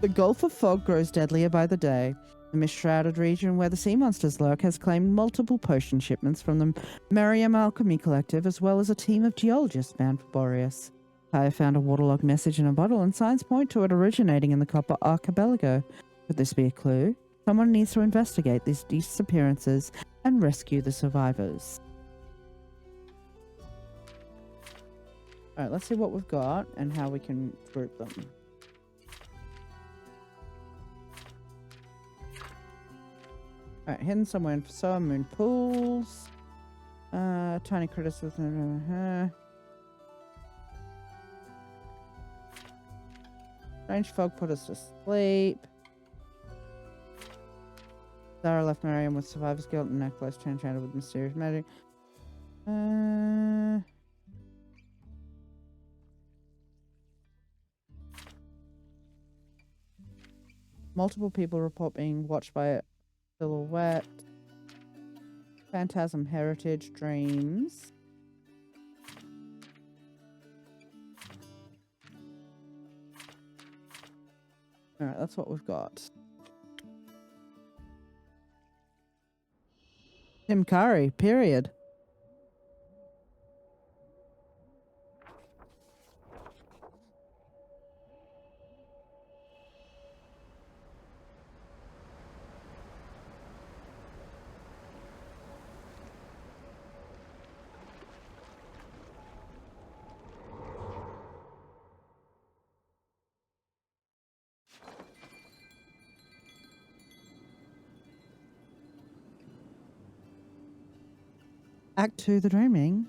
The Gulf of Fog grows deadlier by the day. The mist-shrouded region where the sea monsters lurk has claimed multiple potion shipments from the Merriam Alchemy Collective, as well as a team of geologists bound for Boreas. I have found a waterlogged message in a bottle, and signs point to it originating in the Copper Archipelago. Could this be a clue? Someone needs to investigate these disappearances and rescue the survivors. Alright, let's see what we've got and how we can group them. Alright, hidden somewhere in Soa Moon Pools. Tiny critters with... Strange fog put us to sleep. Zara left Miriam with survivor's guilt and necklace enchanted with mysterious magic. Multiple people report being watched by a silhouette. Phantasm heritage dreams. Alright, that's what we've got. Tim Curry, period. Act 2, The Dreaming.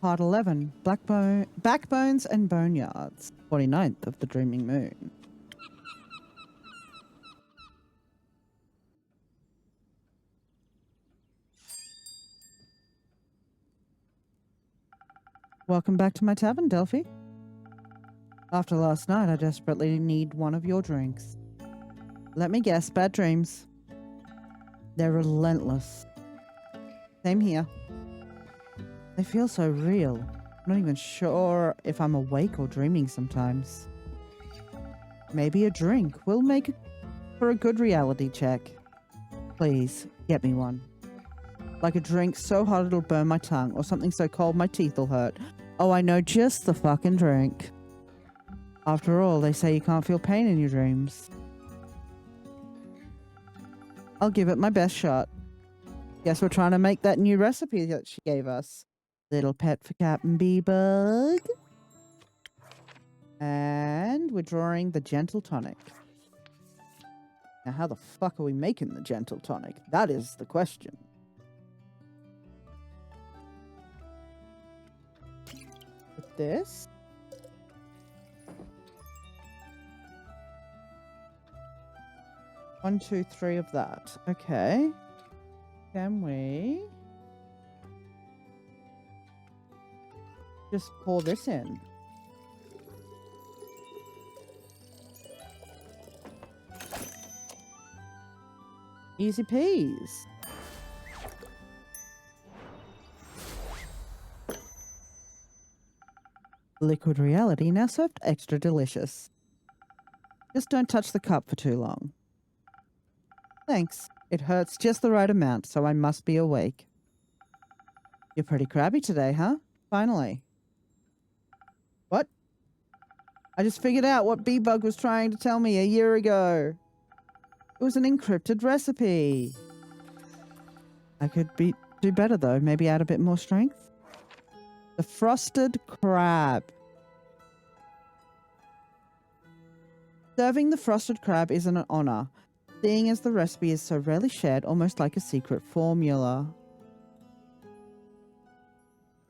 Part 11, Backbones and Boneyards. 49th of the Dreaming Moon. Welcome back to my tavern, Delphi. After last night, I desperately need one of your drinks. Let me guess, bad dreams. They're relentless. Same here. They feel so real. I'm not even sure if I'm awake or dreaming sometimes. Maybe a drink will make for a good reality check. Please, get me one. Like a drink so hot it'll burn my tongue, or something so cold my teeth will hurt. Oh, I know just the fucking drink. After all, they say you can't feel pain in your dreams. I'll give it my best shot. Guess we're trying to make that new recipe that she gave us. Little pet for Captain Bee-Bug. And we're drawing the gentle tonic. Now, how the fuck are we making the gentle tonic? That is the question. With this. One, two, three of that. Okay. Can we just pour this in? Easy peas. Liquid reality now served extra delicious. Just don't touch the cup for too long. Thanks. It hurts just the right amount, so I must be awake. You're pretty crabby today, huh? Finally. What? I just figured out what Bee-Bug was trying to tell me a year ago. It was an encrypted recipe. I could do better though. Maybe add a bit more strength. The frosted crab. Serving the frosted crab is an honor, seeing as the recipe is so rarely shared, almost like a secret formula.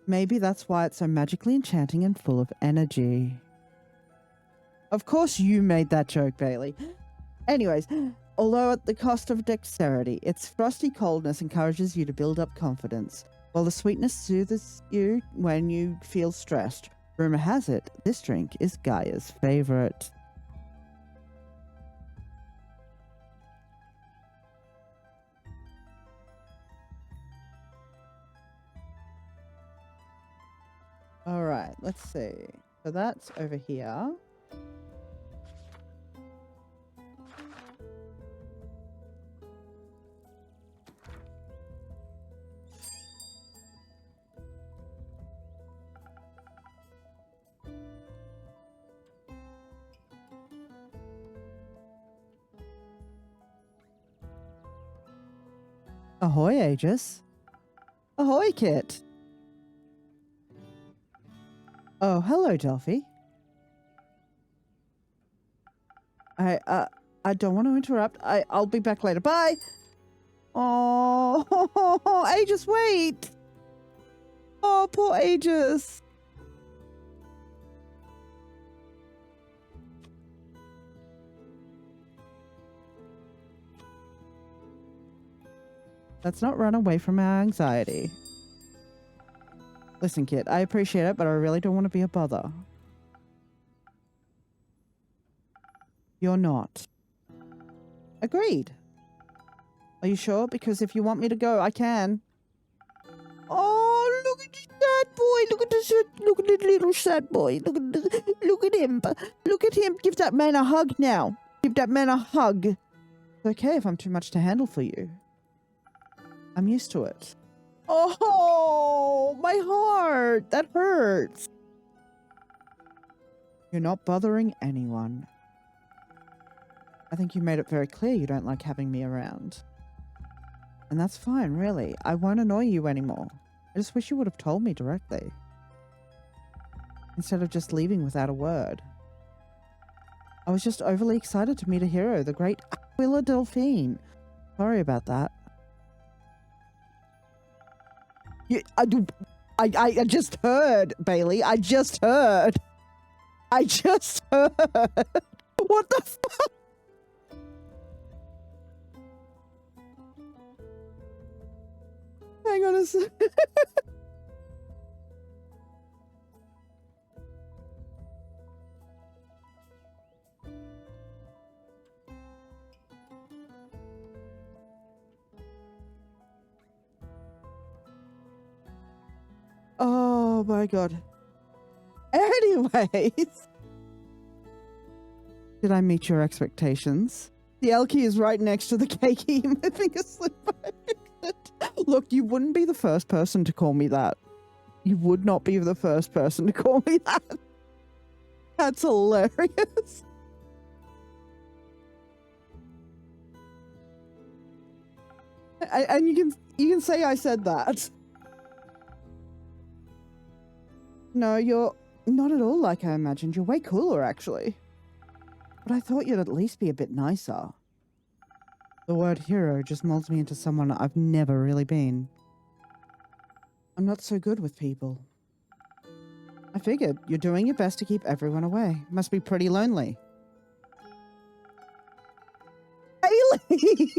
Maybe that's why it's so magically enchanting and full of energy. Of course you made that joke, Bailey. Anyways, although at the cost of dexterity, its frosty coldness encourages you to build up confidence, while the sweetness soothes you when you feel stressed. Rumor has it, this drink is Gaia's favorite. All right, let's see. So that's over here. Ahoy, Aegis. Ahoy, Kit. Oh, hello, Delphi. I don't want to interrupt. I'll be back later. Bye. Oh, Aegis, wait. Oh, poor Aegis. Let's not run away from our anxiety. Listen, Kit, I appreciate it, but I really don't want to be a bother. You're not. Agreed. Are you sure? Because if you want me to go, I can. Oh, look at this sad boy. Look at the little sad boy. Look at him. Look at him. Give that man a hug now. Give that man a hug. It's okay if I'm too much to handle for you. I'm used to it. Oh, my heart. That hurts. You're not bothering anyone. I think you made it very clear you don't like having me around. And that's fine, really. I won't annoy you anymore. I just wish you would have told me directly. Instead of just leaving without a word. I was just overly excited to meet a hero, the great Aquila Delphine. Sorry about that. I just heard, Bailey. I just heard. I just heard. What the fuck? Hang on a sec. Oh my god. Anyways. Did I meet your expectations? The Elkie is right next to the cakey moving a slipper. Look, you wouldn't be the first person to call me that. You would not be the first person to call me that. That's hilarious. And You can say I said that. No, you're not at all like I imagined. You're way cooler, actually. But I thought you'd at least be a bit nicer. The word hero just molds me into someone I've never really been. I'm not so good with people. I figured you're doing your best to keep everyone away. Must be pretty lonely. Haley!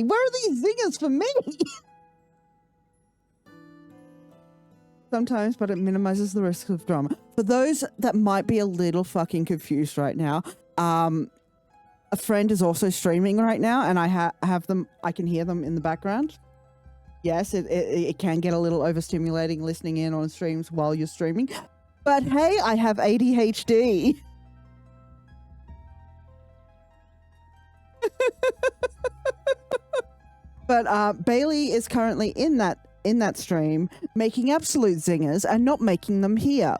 Where are these zingers for me? Sometimes, but it minimizes the risk of drama. For those that might be a little fucking confused right now, a friend is also streaming right now, and I have them. I can hear them in the background. Yes, it can get a little overstimulating listening in on streams while you're streaming. But hey, I have ADHD. But Bailey is currently in that stream, making absolute zingers and not making them here.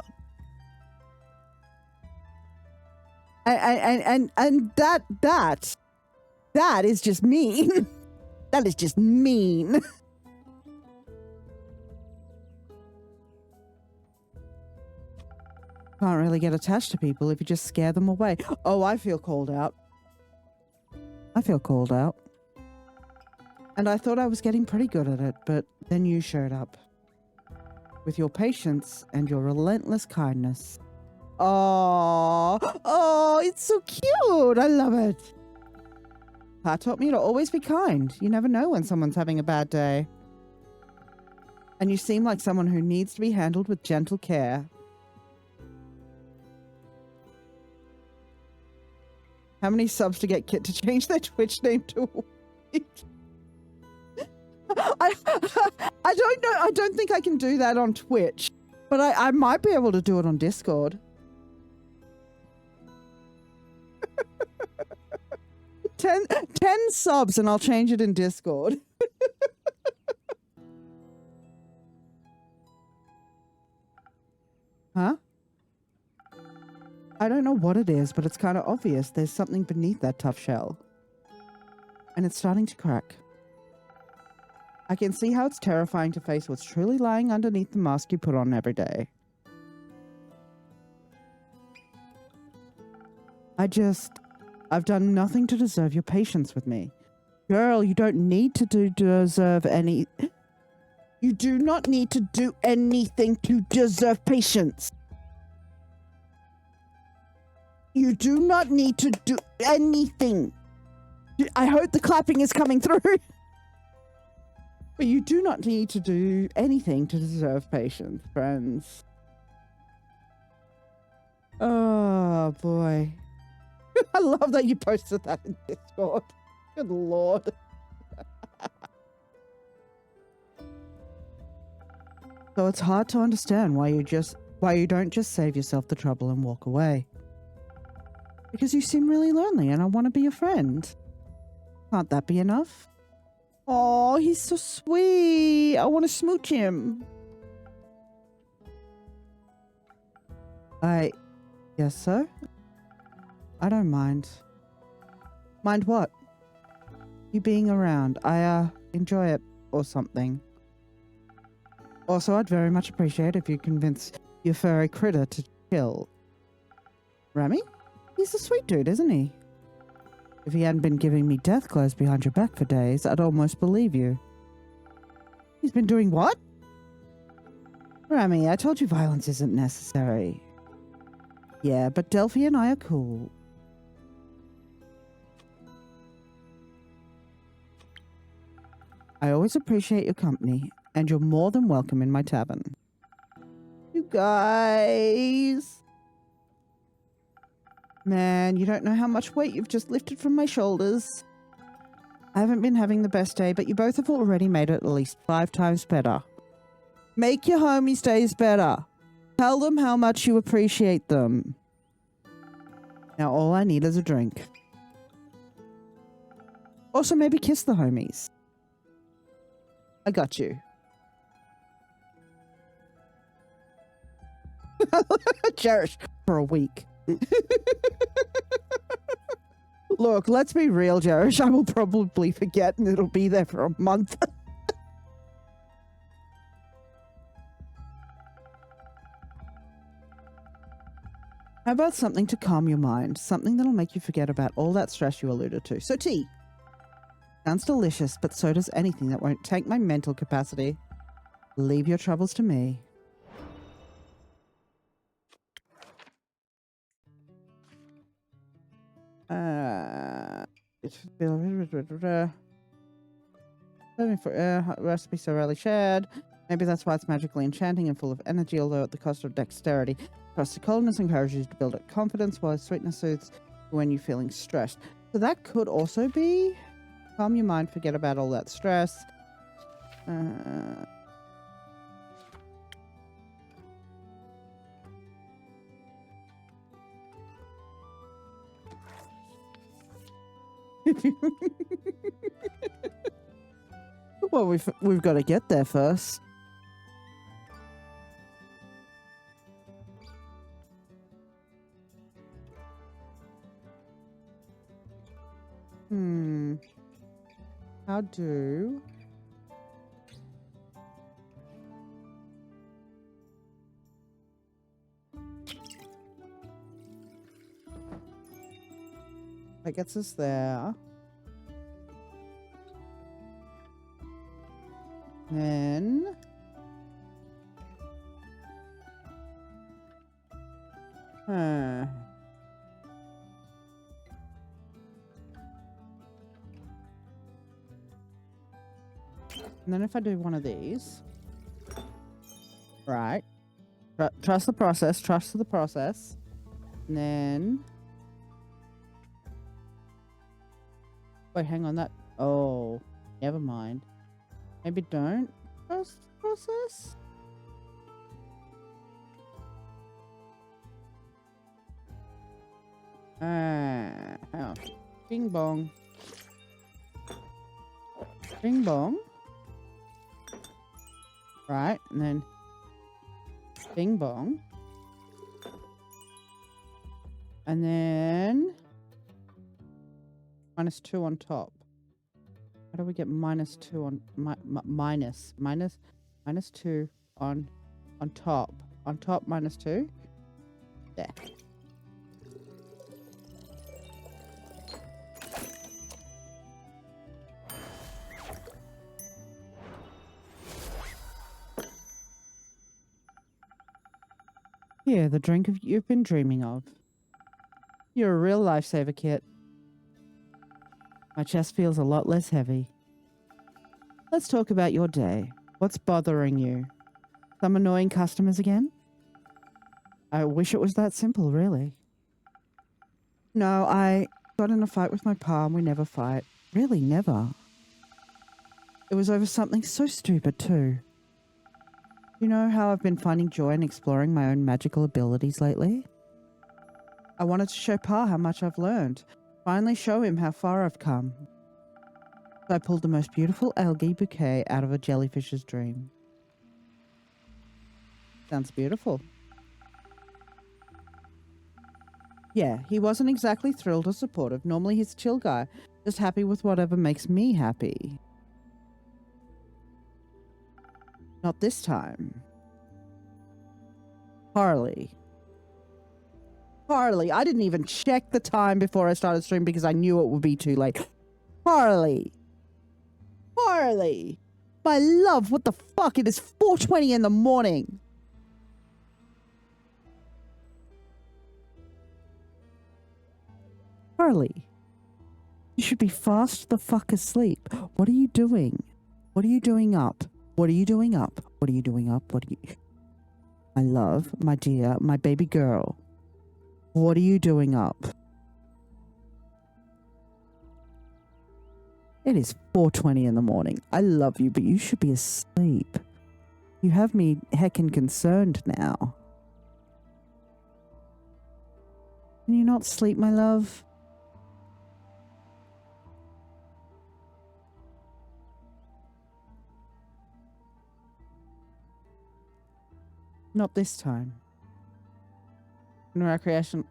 And that is just mean. That is just mean. Can't really get attached to people if you just scare them away. Oh, I feel called out. I feel called out. And I thought I was getting pretty good at it, but then you showed up. With your patience and your relentless kindness. Oh, it's so cute. I love it. Pa taught me to always be kind. You never know when someone's having a bad day. And you seem like someone who needs to be handled with gentle care. How many subs to get Kit to change their Twitch name to I don't know. I don't think I can do that on Twitch, but I might be able to do it on Discord. 10 subs and I'll change it in Discord. Huh? I don't know what it is, but it's kind of obvious. There's something beneath that tough shell. And it's starting to crack. I can see how it's terrifying to face what's truly lying underneath the mask you put on every day. I've done nothing to deserve your patience with me. Girl, you don't need to deserve any... You do not need to do anything to deserve patience. You do not need to do anything. I hope the clapping is coming through. But you do not need to do anything to deserve patience, friends. Oh, boy. I love that you posted that in Discord. Good lord. So it's hard to understand why you don't just save yourself the trouble and walk away. Because you seem really lonely and I want to be your friend. Can't that be enough? Oh, he's so sweet. I want to smooch him. I guess so. I don't mind. Mind what? You being around. I enjoy it or something. Also, I'd very much appreciate if you convince your furry critter to chill. Remy? He's a sweet dude, isn't he? If he hadn't been giving me death glares behind your back for days, I'd almost believe you. He's been doing what? Remy, I told you violence isn't necessary. Yeah, but Delphi and I are cool. I always appreciate your company, and you're more than welcome in my tavern. You guys... Man, you don't know how much weight you've just lifted from my shoulders. I haven't been having the best day, but you both have already made it at least 5 times better. Make your homies' days better. Tell them how much you appreciate them. Now all I need is a drink. Also, maybe kiss the homies. I got you. Cherish for a week. Look, let's be real, Jerish. I will probably forget and it'll be there for a month. How about something to calm your mind? Something that'll make you forget about all that stress you alluded to. So tea. Sounds delicious, but so does anything that won't take my mental capacity. Leave your troubles to me. Recipe so rarely shared. Maybe that's why it's magically enchanting and full of energy, although at the cost of dexterity. Frosty coldness encourages you to build up confidence, while sweetness soothes when you're feeling stressed. So that could also be calm your mind, forget about all that stress. Well, we've got to get there first. How do... That gets us there. Then... And then if I do one of these... Right. Trust the process. Trust the process. And then... Wait, hang on. That... Oh. Never mind. Maybe don't trust the process? Hang on. Bing bong. Bing bong. Right, and then bing bong. And then -2 on top. How do we get -2 on -2 on top? On top -2? There. Here, the drink you've been dreaming of. You're a real lifesaver, Kit. My chest feels a lot less heavy. Let's talk about your day. What's bothering you? Some annoying customers again? I wish it was that simple, really. No, I got in a fight with my pa and we never fight. Really, never. It was over something so stupid, too. You know how I've been finding joy in exploring my own magical abilities lately? I wanted to show Pa how much I've learned. Finally show him how far I've come. So I pulled the most beautiful algae bouquet out of a jellyfish's dream. Sounds beautiful. Yeah, he wasn't exactly thrilled or supportive. Normally he's a chill guy, just happy with whatever makes me happy. Not this time. Harley, I didn't even check the time before I started streaming because I knew it would be too late. Harley, my love, what the fuck? It is 4:20 in the morning. Harley, you should be fast the fuck asleep. What are you doing? What are you doing up? What are you doing up? What are you doing up? What are you... My love, my dear, my baby girl. What are you doing up? It is 4:20 in the morning. I love you, but you should be asleep. You have me heckin' concerned now. Can you not sleep, my love? Not this time. In recreation...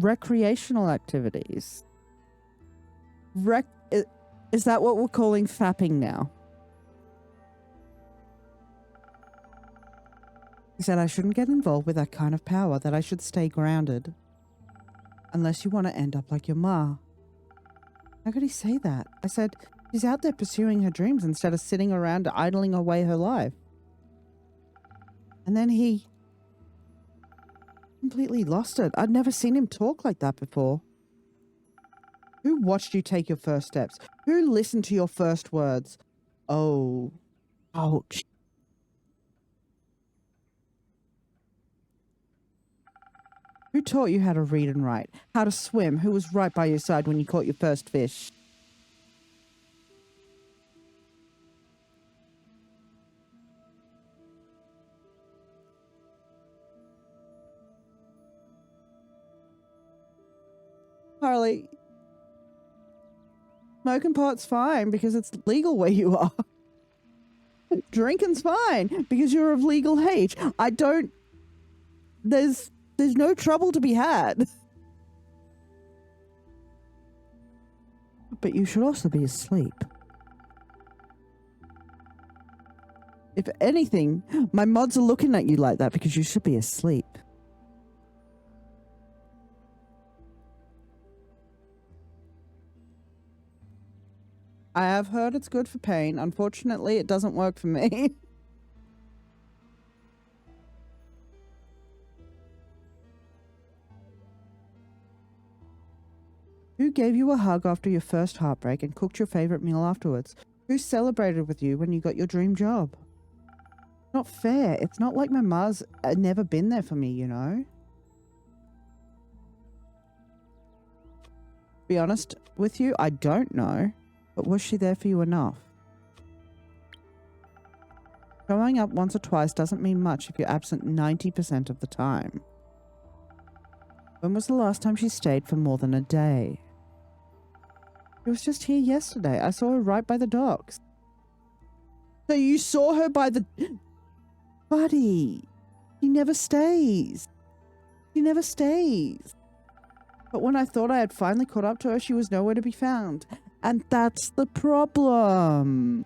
recreational activities. Is that what we're calling fapping now? He said I shouldn't get involved with that kind of power, that I should stay grounded. Unless you want to end up like your ma. How could he say that? I said, she's out there pursuing her dreams instead of sitting around idling away her life. And then he completely lost it. I'd never seen him talk like that before. Who watched you take your first steps? Who listened to your first words? Oh, ouch. Who taught you how to read and write? How to swim? Who was right by your side when you caught your first fish? Harley, smoking pot's fine because it's legal where you are. Drinking's fine because you're of legal age. There's no trouble to be had. But you should also be asleep. If anything, my mods are looking at you like that because you should be asleep. I have heard it's good for pain. Unfortunately, it doesn't work for me. Who gave you a hug after your first heartbreak and cooked your favorite meal afterwards? Who celebrated with you when you got your dream job? Not fair. It's not like my ma's never been there for me, you know? To be honest with you, I don't know. But was she there for you enough? Showing up once or twice doesn't mean much if you're absent 90% of the time. When was the last time she stayed for more than a day? She was just here yesterday. I saw her right by the docks. So you saw her by the... Buddy, she never stays. She never stays. But when I thought I had finally caught up to her, she was nowhere to be found. And that's the problem.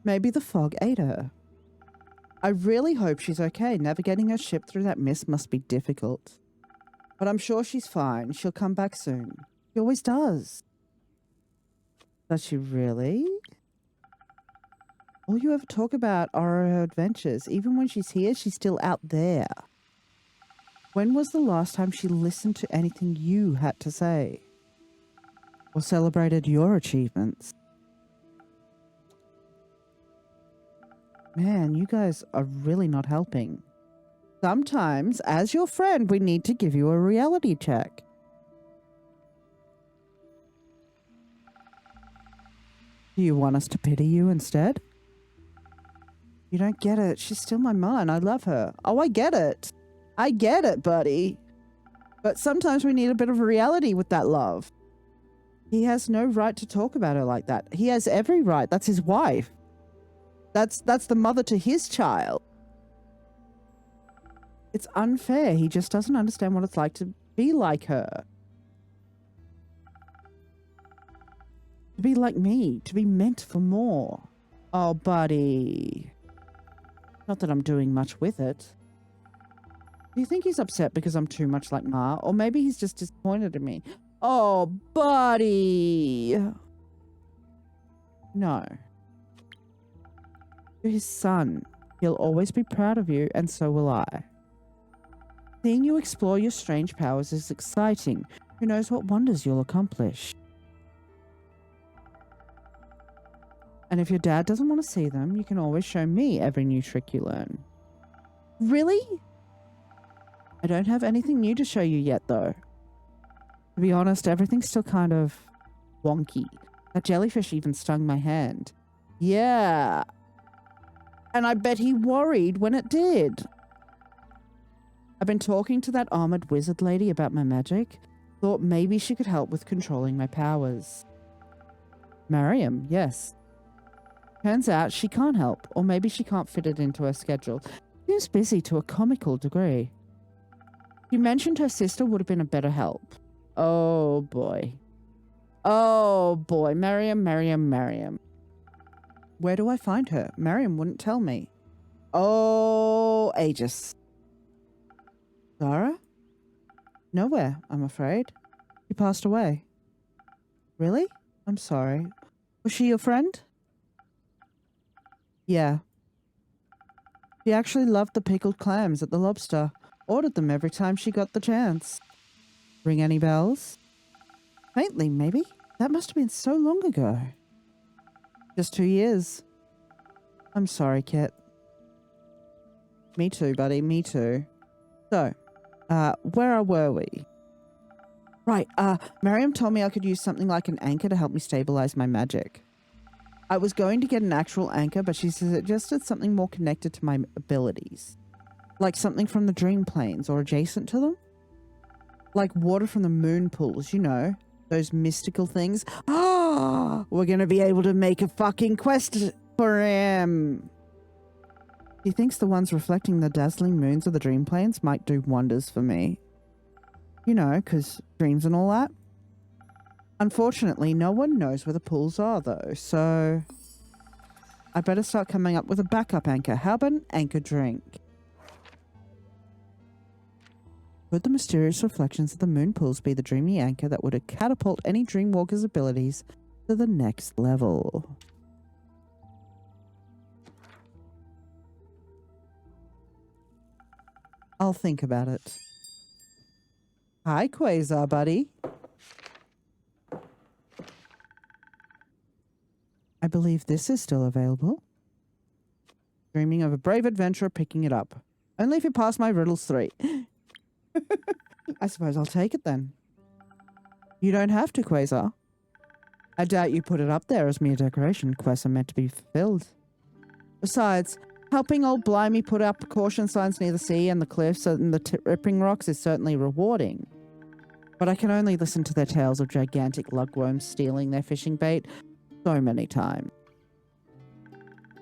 Maybe the fog ate her. I really hope she's okay. Navigating her ship through that mist must be difficult. But I'm sure she's fine. She'll come back soon. She always does. Does she really? All you ever talk about are her adventures. Even when she's here, she's still out there. When was the last time she listened to anything you had to say? Or celebrated your achievements? Man, you guys are really not helping. Sometimes, as your friend, we need to give you a reality check. Do you want us to pity you instead? You don't get it. She's still my mom. I love her. Oh, I get it. I get it, buddy. But sometimes we need a bit of reality with that love. He has no right to talk about her like that. He has every right. That's his wife. That's the mother to his child. It's unfair. He just doesn't understand what it's like to be like her. To be like me. To be meant for more. Oh, buddy. Not that I'm doing much with it. Do you think he's upset because I'm too much like Ma? Or maybe he's just disappointed in me. Oh, buddy. No. You're his son. He'll always be proud of you, and so will I. Seeing you explore your strange powers is exciting. Who knows what wonders you'll accomplish? And if your dad doesn't want to see them, you can always show me every new trick you learn. Really? I don't have anything new to show you yet, though. To be honest, everything's still kind of wonky. That jellyfish even stung my hand. Yeah. And I bet he worried when it did. I've been talking to that armored wizard lady about my magic. Thought maybe she could help with controlling my powers. Mariam, yes. Turns out she can't help, or maybe she can't fit it into her schedule. Seems busy to a comical degree. She mentioned her sister would have been a better help. Oh boy. Oh boy, Mariam. Where do I find her? Mariam wouldn't tell me. Oh, ages. Zara? Nowhere, I'm afraid. She passed away. Really? I'm sorry. Was she your friend? Yeah. She actually loved the pickled clams at the Lobster. Ordered them every time she got the chance. Ring any bells? Faintly, maybe. That must have been so long ago. Just 2 years. I'm sorry, Kit. Me too, buddy. Me too. So, where were we? Right, Mariam told me I could use something like an anchor to help me stabilize my magic. I was going to get an actual anchor, but she suggested something more connected to my abilities. Like something from the dream planes or adjacent to them. Like water from the moon pools, you know. Those mystical things. Ah, we're going to be able to make a fucking quest for him. He thinks the ones reflecting the dazzling moons of the dream planes might do wonders for me. You know, because dreams and all that. Unfortunately, no one knows where the pools are, though, so I better start coming up with a backup anchor. How about an anchor drink? Could the mysterious reflections of the moon pools be the dreamy anchor that would catapult any dreamwalker's abilities to the next level? I'll think about it. Hi, Quasar, buddy. I believe this is still available. Dreaming of a brave adventurer picking it up. Only if you pass my riddles 3. I suppose I'll take it then. You don't have to, Quasar. I doubt you put it up there as mere decoration. Quests are meant to be fulfilled. Besides, helping old Blimey put up caution signs near the sea and the cliffs and the ripping rocks is certainly rewarding. But I can only listen to their tales of gigantic lugworms stealing their fishing bait so many times.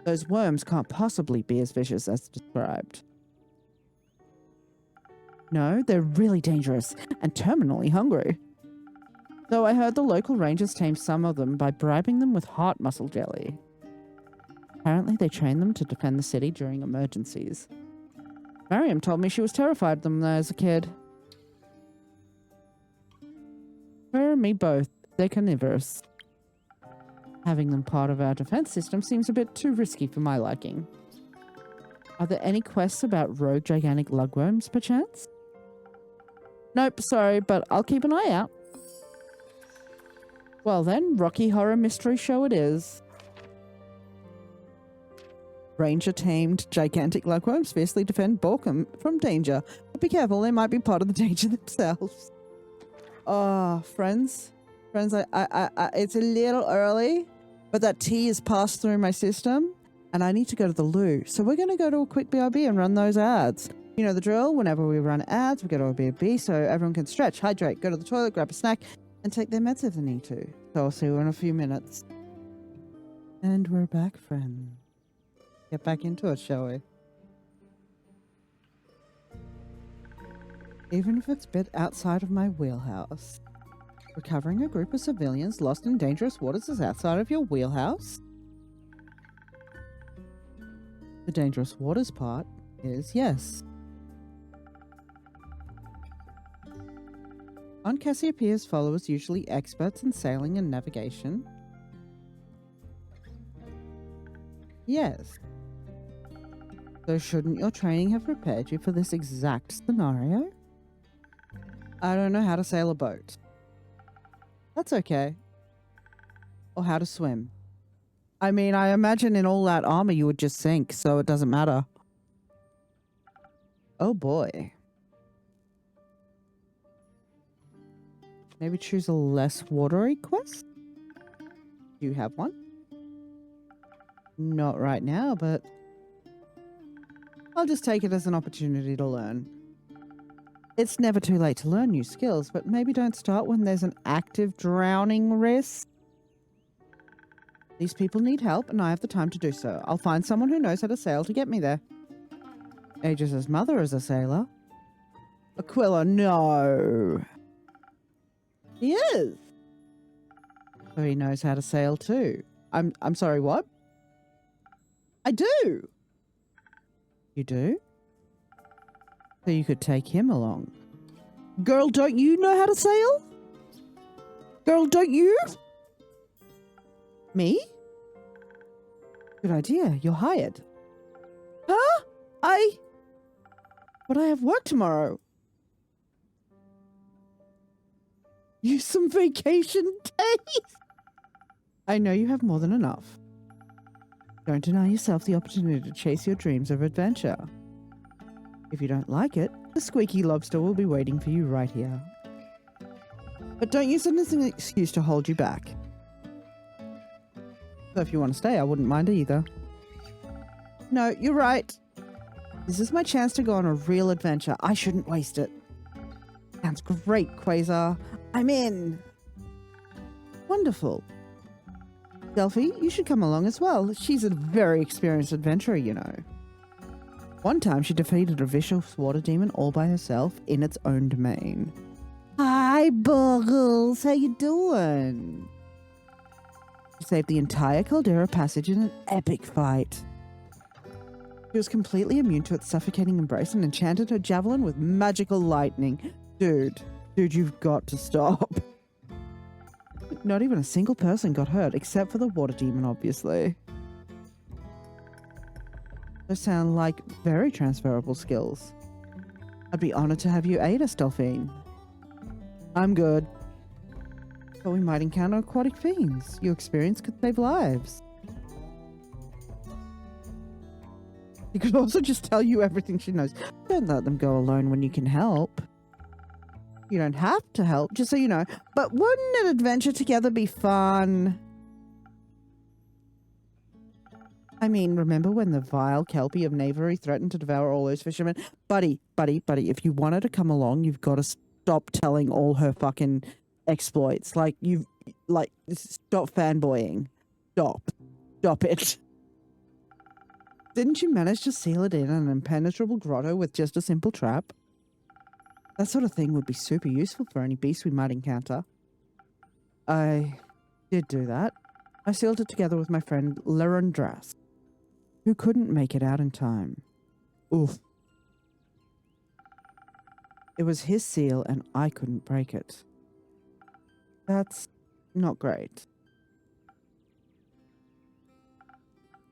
Those worms can't possibly be as vicious as described. No, they're really dangerous and terminally hungry. Though I heard the local rangers tame some of them by bribing them with heart muscle jelly. Apparently they train them to defend the city during emergencies. Mariam told me she was terrified of them as a kid. Her and me both. They're carnivorous. Having them part of our defense system seems a bit too risky for my liking. Are there any quests about rogue gigantic lugworms, perchance? Nope, sorry, but I'll keep an eye out. Well then, Rocky Horror Mystery Show it is. Ranger-tamed gigantic lugworms fiercely defend Borkham from danger. But be careful, they might be part of the danger themselves. Oh, friends, it's a little early, but that tea is passed through my system, and I need to go to the loo. So we're going to go to a quick BRB and run those ads. You know the drill. Whenever we run ads, we go to a BRB so everyone can stretch, hydrate, go to the toilet, grab a snack, and take their meds if they need to. So I'll see you in a few minutes. And we're back, friend. Get back into it, shall we? Even if it's a bit outside of my wheelhouse. Recovering a group of civilians lost in dangerous waters is outside of your wheelhouse? The dangerous waters part is yes. Aren't Cassiopeia's followers usually experts in sailing and navigation? Yes. So shouldn't your training have prepared you for this exact scenario? I don't know how to sail a boat. That's okay. Or how to swim. I mean, I imagine in all that armor you would just sink, so it doesn't matter. Oh boy. Maybe choose a less watery quest? Do you have one? Not right now, but I'll just take it as an opportunity to learn. It's never too late to learn new skills, but maybe don't start when there's an active drowning risk. These people need help, and I have the time to do so. I'll find someone who knows how to sail to get me there. Aegis' mother is a sailor. Aquila, no. He is. So he knows how to sail too. I'm sorry, what? I do. You do? So you could take him along. Girl, don't you know how to sail? Girl, don't you? Me? Good idea. You're hired. Huh? But I have work tomorrow. Use some vacation days. I know you have more than enough. Don't deny yourself the opportunity to chase your dreams of adventure. If you don't like it, the squeaky lobster will be waiting for you right here. But don't use it as an excuse to hold you back. So if you want to stay, I wouldn't mind either. No, you're right. This is my chance to go on a real adventure. I shouldn't waste it. Sounds great, Quasar. I'm in. Wonderful. Delphi, you should come along as well. She's a very experienced adventurer, you know. One time she defeated a vicious water demon all by herself in its own domain. Hi, Buggles. How you doing? She saved the entire Caldera passage in an epic fight. She was completely immune to its suffocating embrace and enchanted her javelin with magical lightning. Dude, you've got to stop. Not even a single person got hurt, except for the water demon, obviously. Those sound like very transferable skills. I'd be honored to have you aid us, Delphine. I'm good. But we might encounter aquatic fiends. Your experience could save lives. She could also just tell you everything she knows. Don't let them go alone when you can help. You don't have to help, just so you know. But wouldn't an adventure together be fun? I mean, remember when the vile Kelpie of Knavery threatened to devour all those fishermen? Buddy, if you want her to come along, you've got to stop telling all her fucking exploits. Stop fanboying. Stop it. Didn't you manage to seal it in an impenetrable grotto with just a simple trap? That sort of thing would be super useful for any beast we might encounter. I did do that. I sealed it together with my friend Lerandras, who couldn't make it out in time. Oof. It was his seal and I couldn't break it. That's not great.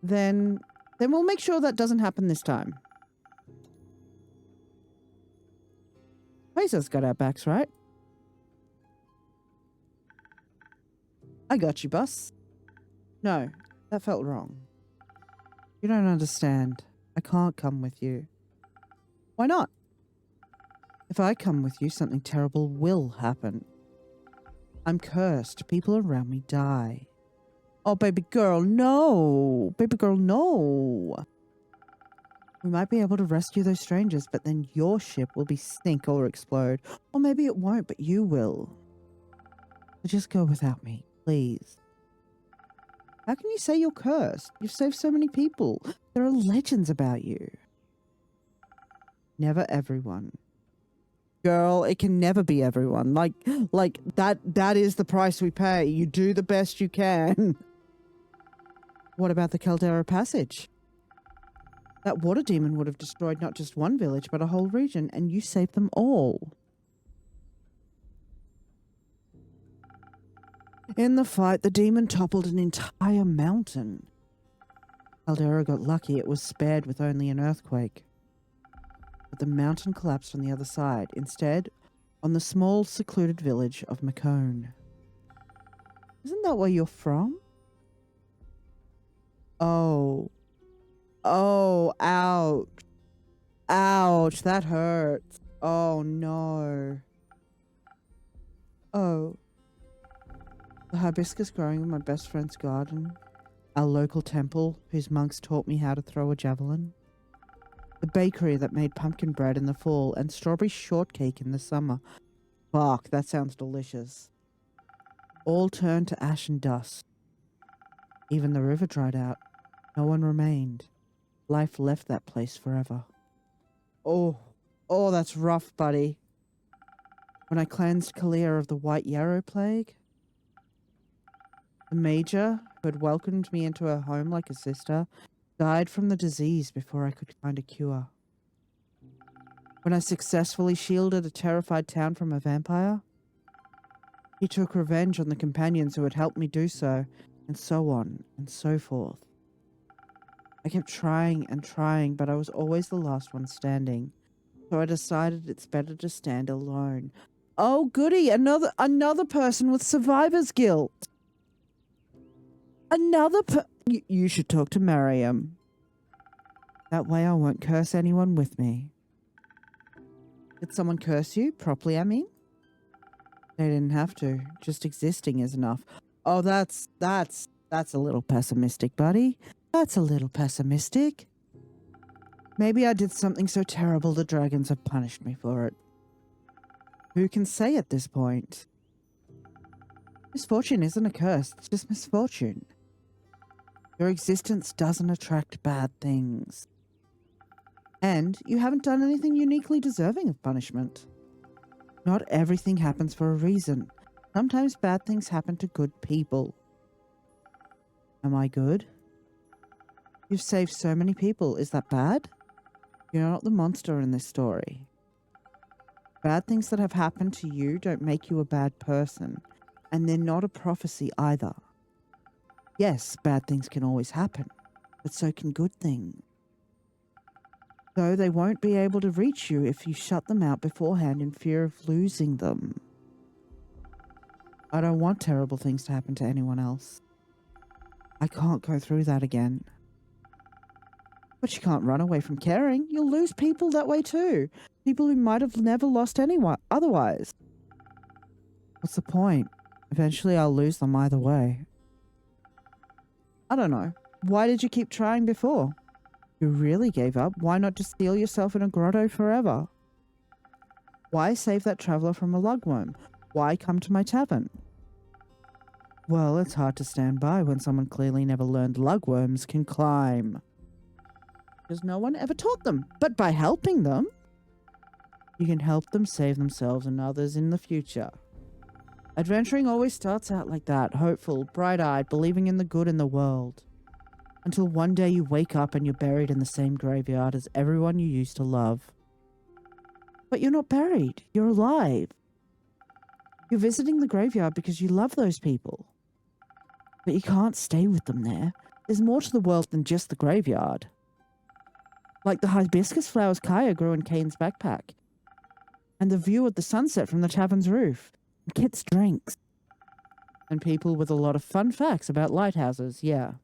Then we'll make sure that doesn't happen this time. Quasar's got our backs, right? I got you, boss. No, that felt wrong. You don't understand. I can't come with you. Why not? If I come with you, something terrible will happen. I'm cursed. People around me die. Oh, baby girl, no. Baby girl, no. We might be able to rescue those strangers, but then your ship will be sink or explode. Or maybe it won't, but you will. So just go without me, please. How can you say you're cursed? You've saved so many people. There are legends about you. Never everyone. Girl, it can never be everyone. Like that is the price we pay. You do the best you can. What about the Caldera Passage? That water demon would have destroyed not just one village, but a whole region, and you saved them all. In the fight, the demon toppled an entire mountain. Caldera got lucky it was spared with only an earthquake. But the mountain collapsed on the other side, instead on the small, secluded village of Macone. Isn't that where you're from? Oh. Oh, ouch. Ouch, that hurts. Oh, no. Oh. The hibiscus growing in my best friend's garden. Our local temple, whose monks taught me how to throw a javelin. The bakery that made pumpkin bread in the fall and strawberry shortcake in the summer. Fuck, that sounds delicious. All turned to ash and dust. Even the river dried out. No one remained. Life left that place forever. Oh, that's rough, buddy. When I cleansed Kalia of the White Yarrow Plague, the Major, who had welcomed me into her home like a sister, died from the disease before I could find a cure. When I successfully shielded a terrified town from a vampire, he took revenge on the companions who had helped me do so, and so on and so forth. I kept trying and trying, but I was always the last one standing, so I decided it's better to stand alone. Oh goody, another person with survivor's guilt. You should talk to Mariam. That way I won't curse anyone with me. Did someone curse you? Properly, I mean? They didn't have to. Just existing is enough. Oh, that's a little pessimistic, buddy. That's a little pessimistic. Maybe I did something so terrible the dragons have punished me for it. Who can say at this point? Misfortune isn't a curse, it's just misfortune. Your existence doesn't attract bad things. And you haven't done anything uniquely deserving of punishment. Not everything happens for a reason. Sometimes bad things happen to good people. Am I good? You've saved so many people. Is that bad? You're not the monster in this story. Bad things that have happened to you don't make you a bad person. And they're not a prophecy either. Yes, bad things can always happen, but so can good things. Though they won't be able to reach you if you shut them out beforehand in fear of losing them. I don't want terrible things to happen to anyone else. I can't go through that again. But you can't run away from caring. You'll lose people that way too. People who might have never lost anyone otherwise. What's the point? Eventually I'll lose them either way. I don't know. Why did you keep trying before? You really gave up. Why not just seal yourself in a grotto forever? Why save that traveller from a lugworm? Why come to my tavern? Well, it's hard to stand by when someone clearly never learned lugworms can climb. Because no one ever taught them. But by helping them, you can help them save themselves and others in the future. Adventuring always starts out like that, hopeful, bright-eyed, believing in the good in the world. Until one day you wake up and you're buried in the same graveyard as everyone you used to love. But you're not buried, you're alive. You're visiting the graveyard because you love those people. But you can't stay with them there. There's more to the world than just the graveyard. Like the hibiscus flowers Kaya grew in Kane's backpack. And the view of the sunset from the tavern's roof. And Kit's drinks. And people with a lot of fun facts about lighthouses, yeah.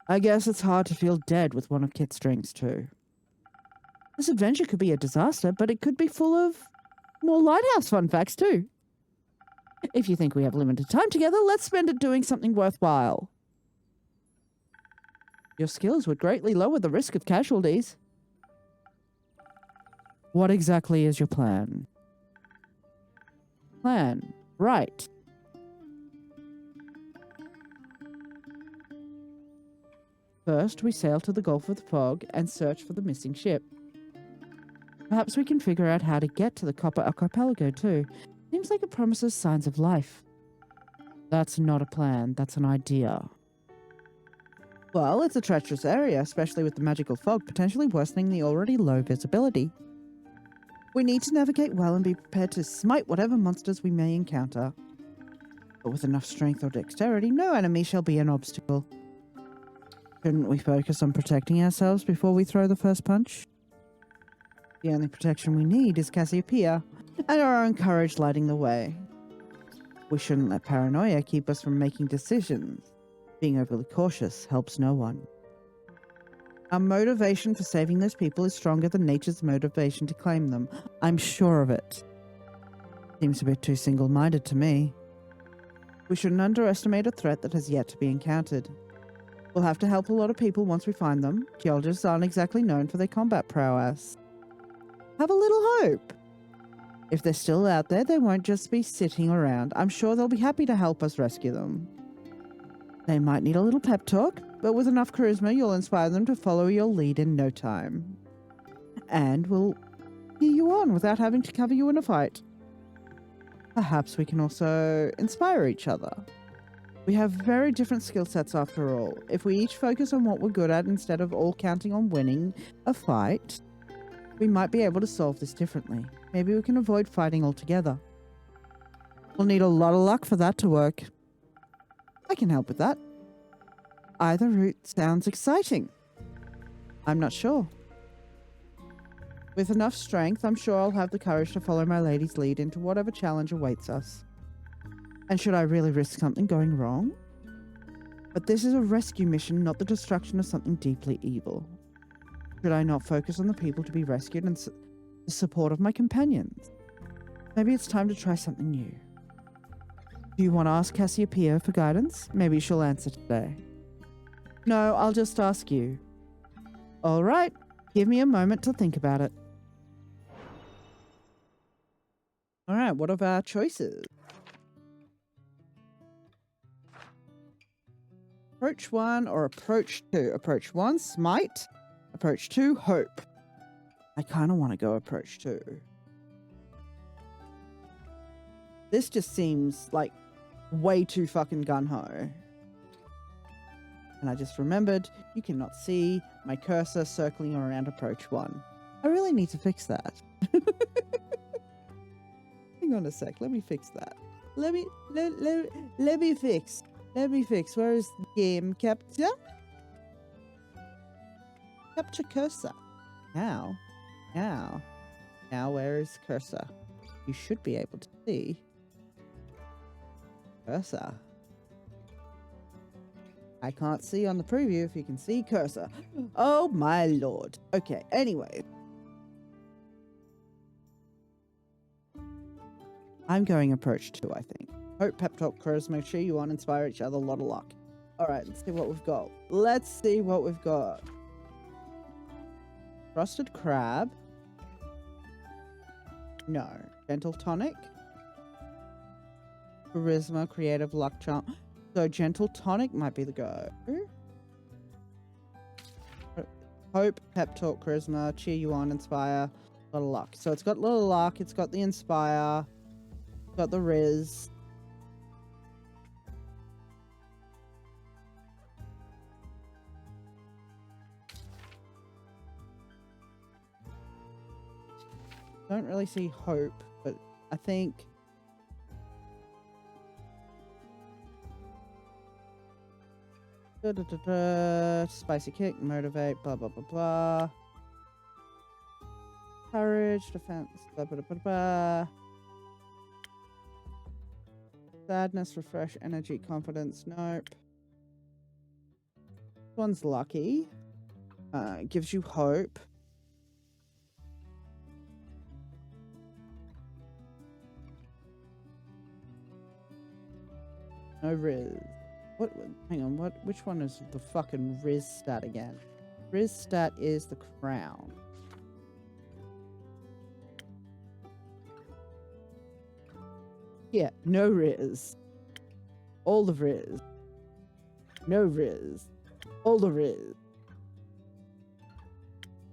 I guess it's hard to feel dead with one of Kit's drinks too. This adventure could be a disaster, but it could be full of more lighthouse fun facts too. If you think we have limited time together, let's spend it doing something worthwhile. Your skills would greatly lower the risk of casualties. What exactly is your plan? Plan. Right. First, we sail to the Gulf of the Fog and search for the missing ship. Perhaps we can figure out how to get to the Copper Archipelago too. Seems like it promises signs of life. That's not a plan, that's an idea. Well, it's a treacherous area, especially with the magical fog potentially worsening the already low visibility. We need to navigate well and be prepared to smite whatever monsters we may encounter. But with enough strength or dexterity, no enemy shall be an obstacle. Shouldn't we focus on protecting ourselves before we throw the first punch? The only protection we need is Cassiopeia, and our own courage lighting the way. We shouldn't let paranoia keep us from making decisions. Being overly cautious helps no one. Our motivation for saving those people is stronger than nature's motivation to claim them. I'm sure of it. Seems a bit too single-minded to me. We shouldn't underestimate a threat that has yet to be encountered. We'll have to help a lot of people once we find them. Geologists aren't exactly known for their combat prowess. Have a little hope. If they're still out there, they won't just be sitting around. I'm sure they'll be happy to help us rescue them. They might need a little pep talk, but with enough charisma, you'll inspire them to follow your lead in no time. And we'll cheer you on without having to cover you in a fight. Perhaps we can also inspire each other. We have very different skill sets after all. If we each focus on what we're good at instead of all counting on winning a fight, we might be able to solve this differently. Maybe we can avoid fighting altogether. We'll need a lot of luck for that to work. I can help with that. Either route sounds exciting. I'm not sure. With enough strength, I'm sure I'll have the courage to follow my lady's lead into whatever challenge awaits us. And should I really risk something going wrong? But this is a rescue mission, not the destruction of something deeply evil. Should I not focus on the people to be rescued and the support of my companions? Maybe it's time to try something new. Do you want to ask Cassiopeia for guidance? Maybe she'll answer today. No, I'll just ask you. All right, give me a moment to think about it. All right, what are our choices? Approach 1 or Approach 2? Approach 1, Smite. Approach 2, Hope. I kind of want to go Approach 2. This just seems like way too fucking gun-ho. And I just remembered you cannot see my cursor circling around Approach 1. I really need to fix that. Hang on a sec, let me fix that. Let me fix. Where is the game capture? Capture cursor. Now, where is cursor? You should be able to see cursor. I can't see on the preview if you can see cursor. Oh my lord. Okay, anyway. I'm going Approach 2, I think. Hope, pep talk, charisma, cheer you on, inspire each other, a lot of luck. Alright, let's see what we've got. Frosted crab. No. Gentle tonic. Charisma, creative, luck charm. So gentle tonic might be the go. Hope, pep talk, charisma, cheer you on, inspire, a lot of luck. So it's got a little luck, it's got the inspire, it's got the riz. Don't really see hope, but I think spicy kick, motivate, blah blah blah blah. Courage, defense, blah blah blah blah. Sadness, refresh, energy, confidence, nope. This one's lucky. Gives you hope. No riz. What? Hang on. What? Which one is the fucking riz stat again? Riz stat is the crown. Yeah. No riz. All the riz. No riz. All the riz.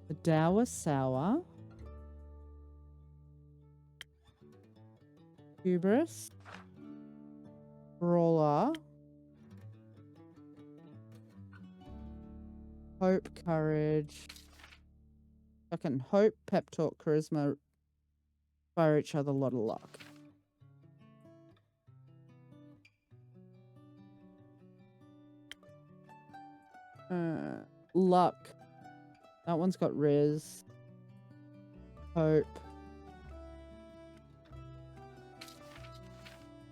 The Dower Sour. Hubris. Brawler. Hope, courage. Fucking hope, pep talk, charisma. Fire each other, a lot of luck. Luck. That one's got riz. Hope.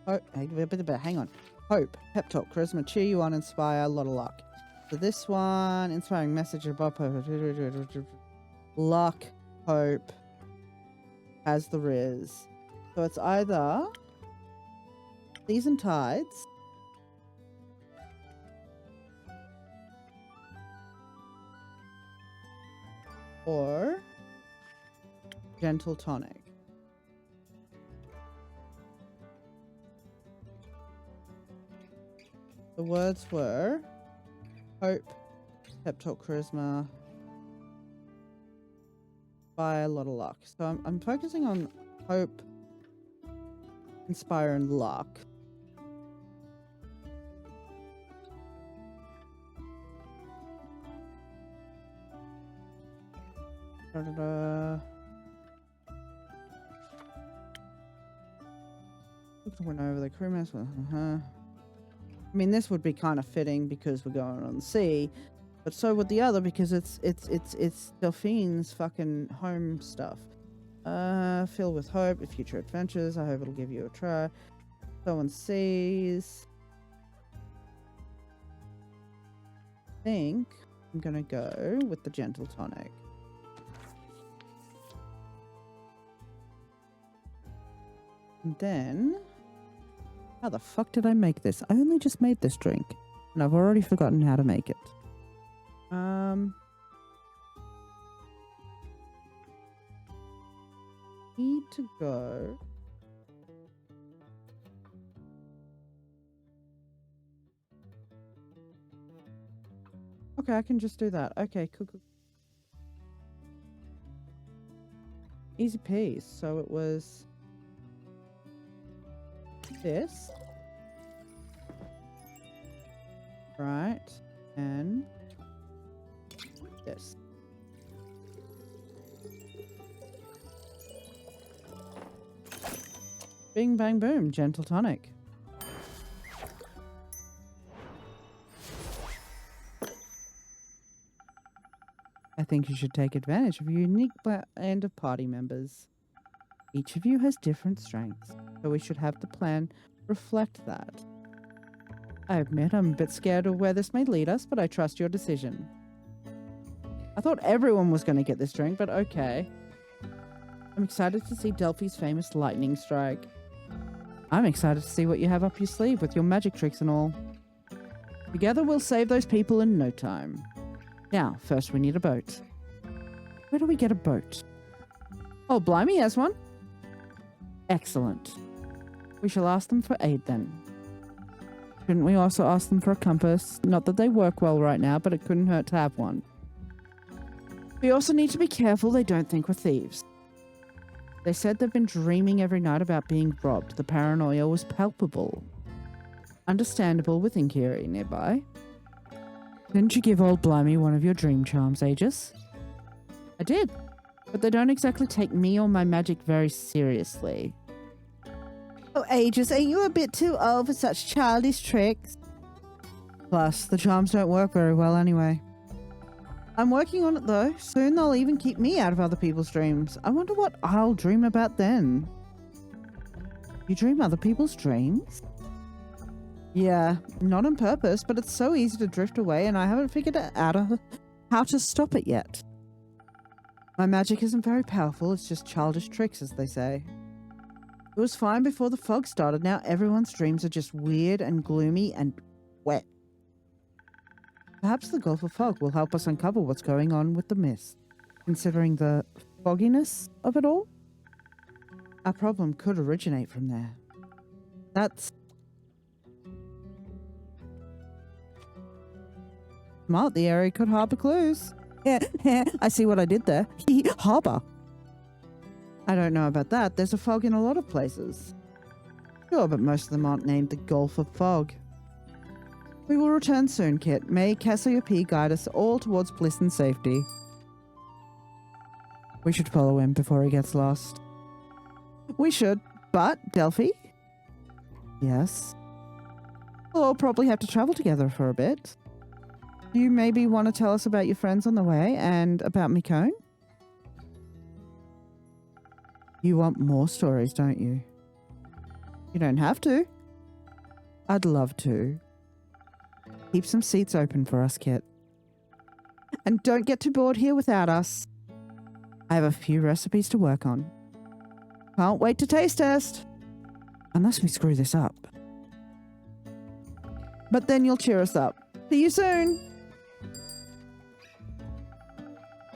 Hope. Hang on. Hope. Pep talk. Charisma. Cheer you on. Inspire. A lot of luck. So this one. Inspiring message. Luck. Hope. Has the riz. So it's either Season Tides. or gentle tonic. The words were hope, pep talk, charisma, by a lot of luck. So I'm focusing on hope, inspire, and luck. Da-da-da. Look to win over the crewmaster. I mean, this would be kind of fitting because we're going on the sea, but so would the other because it's Delphine's fucking home stuff. Fill with hope, future adventures. I hope it'll give you a try. Someone sees. I think I'm gonna go with the gentle tonic. And then, how the fuck did I make this? I only just made this drink, and I've already forgotten how to make it. Need to go. Okay, I can just do that. Okay, cool. Easy peasy. So it was this. Right. And this. Bing, bang, boom. Gentle tonic. I think you should take advantage of your unique blend of party members. Each of you has different strengths, so we should have the plan reflect that. I admit I'm a bit scared of where this may lead us, but I trust your decision. I thought everyone was going to get this drink, but okay. I'm excited to see Delphi's famous lightning strike. I'm excited to see what you have up your sleeve with your magic tricks and all. Together we'll save those people in no time. Now, first we need a boat. Where do we get a boat? Oh, Blimey has one. Excellent. We shall ask them for aid then. Couldn't we also ask them for a compass? Not that they work well right now, but it couldn't hurt to have one. We also need to be careful they don't think we're thieves. They said they've been dreaming every night about being robbed. The paranoia was palpable. Understandable with Inkiri nearby. Didn't you give old Blimey one of your dream charms, Aegis? I did, but they don't exactly take me or my magic very seriously. Oh, Aegis, ain't you a bit too old for such childish tricks? Plus, the charms don't work very well anyway. I'm working on it though. Soon they'll even keep me out of other people's dreams. I wonder what I'll dream about then. You dream other people's dreams? Yeah, not on purpose, but it's so easy to drift away and I haven't figured out how to stop it yet. My magic isn't very powerful, it's just childish tricks, as they say. It was fine before the fog started, now everyone's dreams are just weird and gloomy and wet. Perhaps the Gulf of Fog will help us uncover what's going on with the mist, considering the fogginess of it all. Our problem could originate from there. That's smart, the area could harbor clues. Yeah, I see what I did there. Harbor. I don't know about that. There's a fog in a lot of places. Sure, but most of them aren't named the Gulf of Fog. We will return soon, Kit. May Cassiopeia guide us all towards bliss and safety. We should follow him before he gets lost. We should, but Delphi? Yes? We'll all probably have to travel together for a bit. Do you maybe want to tell us about your friends on the way and about Mikone? You want more stories, don't you? You don't have to. I'd love to. Keep some seats open for us, Kit. And don't get too bored here without us. I have a few recipes to work on. Can't wait to taste test. Unless we screw this up. But then you'll cheer us up. See you soon.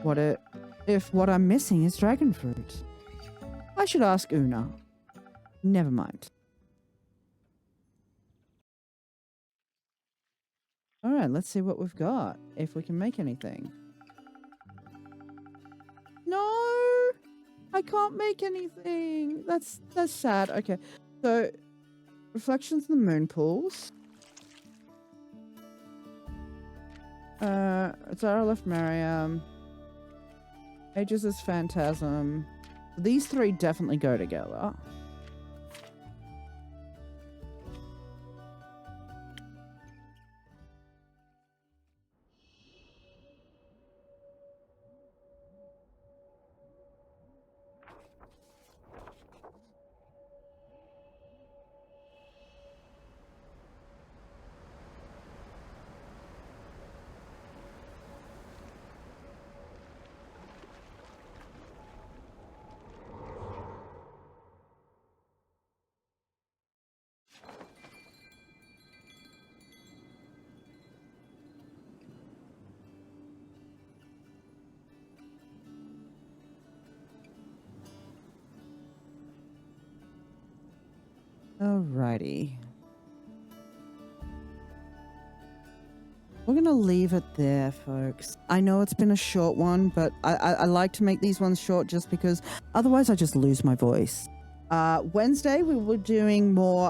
What it if what I'm missing is dragon fruit. I should ask Una. Never mind. All right, let's see what we've got. If we can make anything. No, I can't make anything. That's sad. Okay, so reflections in the moon pools. Zara left Mariam. Ages as Phantasm. These three definitely go together. Alrighty. We're going to leave it there, folks. I know it's been a short one, but I like to make these ones short just because otherwise I just lose my voice. Wednesday, we were doing more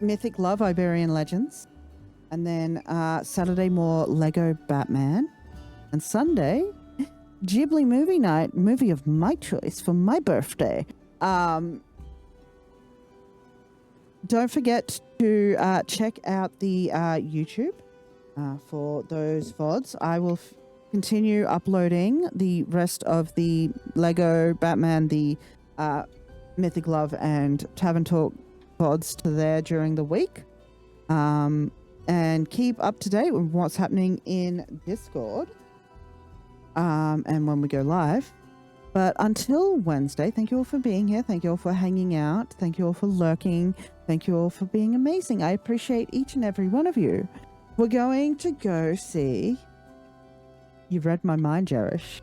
Mythic Love Iberian Legends. And then Saturday, more Lego Batman. And Sunday, Ghibli movie night, movie of my choice for my birthday. Don't forget to check out the YouTube for those VODs. I will continue uploading the rest of the Lego Batman, the Mythic Love and Tavern Talk VODs to there during the week. And keep up to date with what's happening in Discord and when we go live. But until Wednesday, thank you all for being here. Thank you all for hanging out. Thank you all for lurking. Thank you all for being amazing. I appreciate each and every one of you. We're going to go see... You read my mind, Jerish.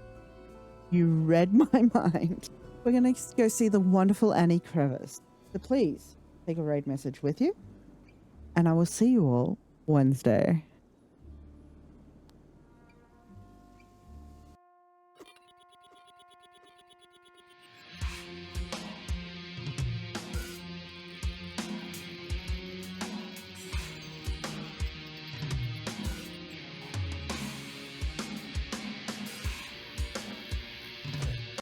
You read my mind. We're going to go see the wonderful Annie Crevice. So please, take a raid message with you. And I will see you all Wednesday.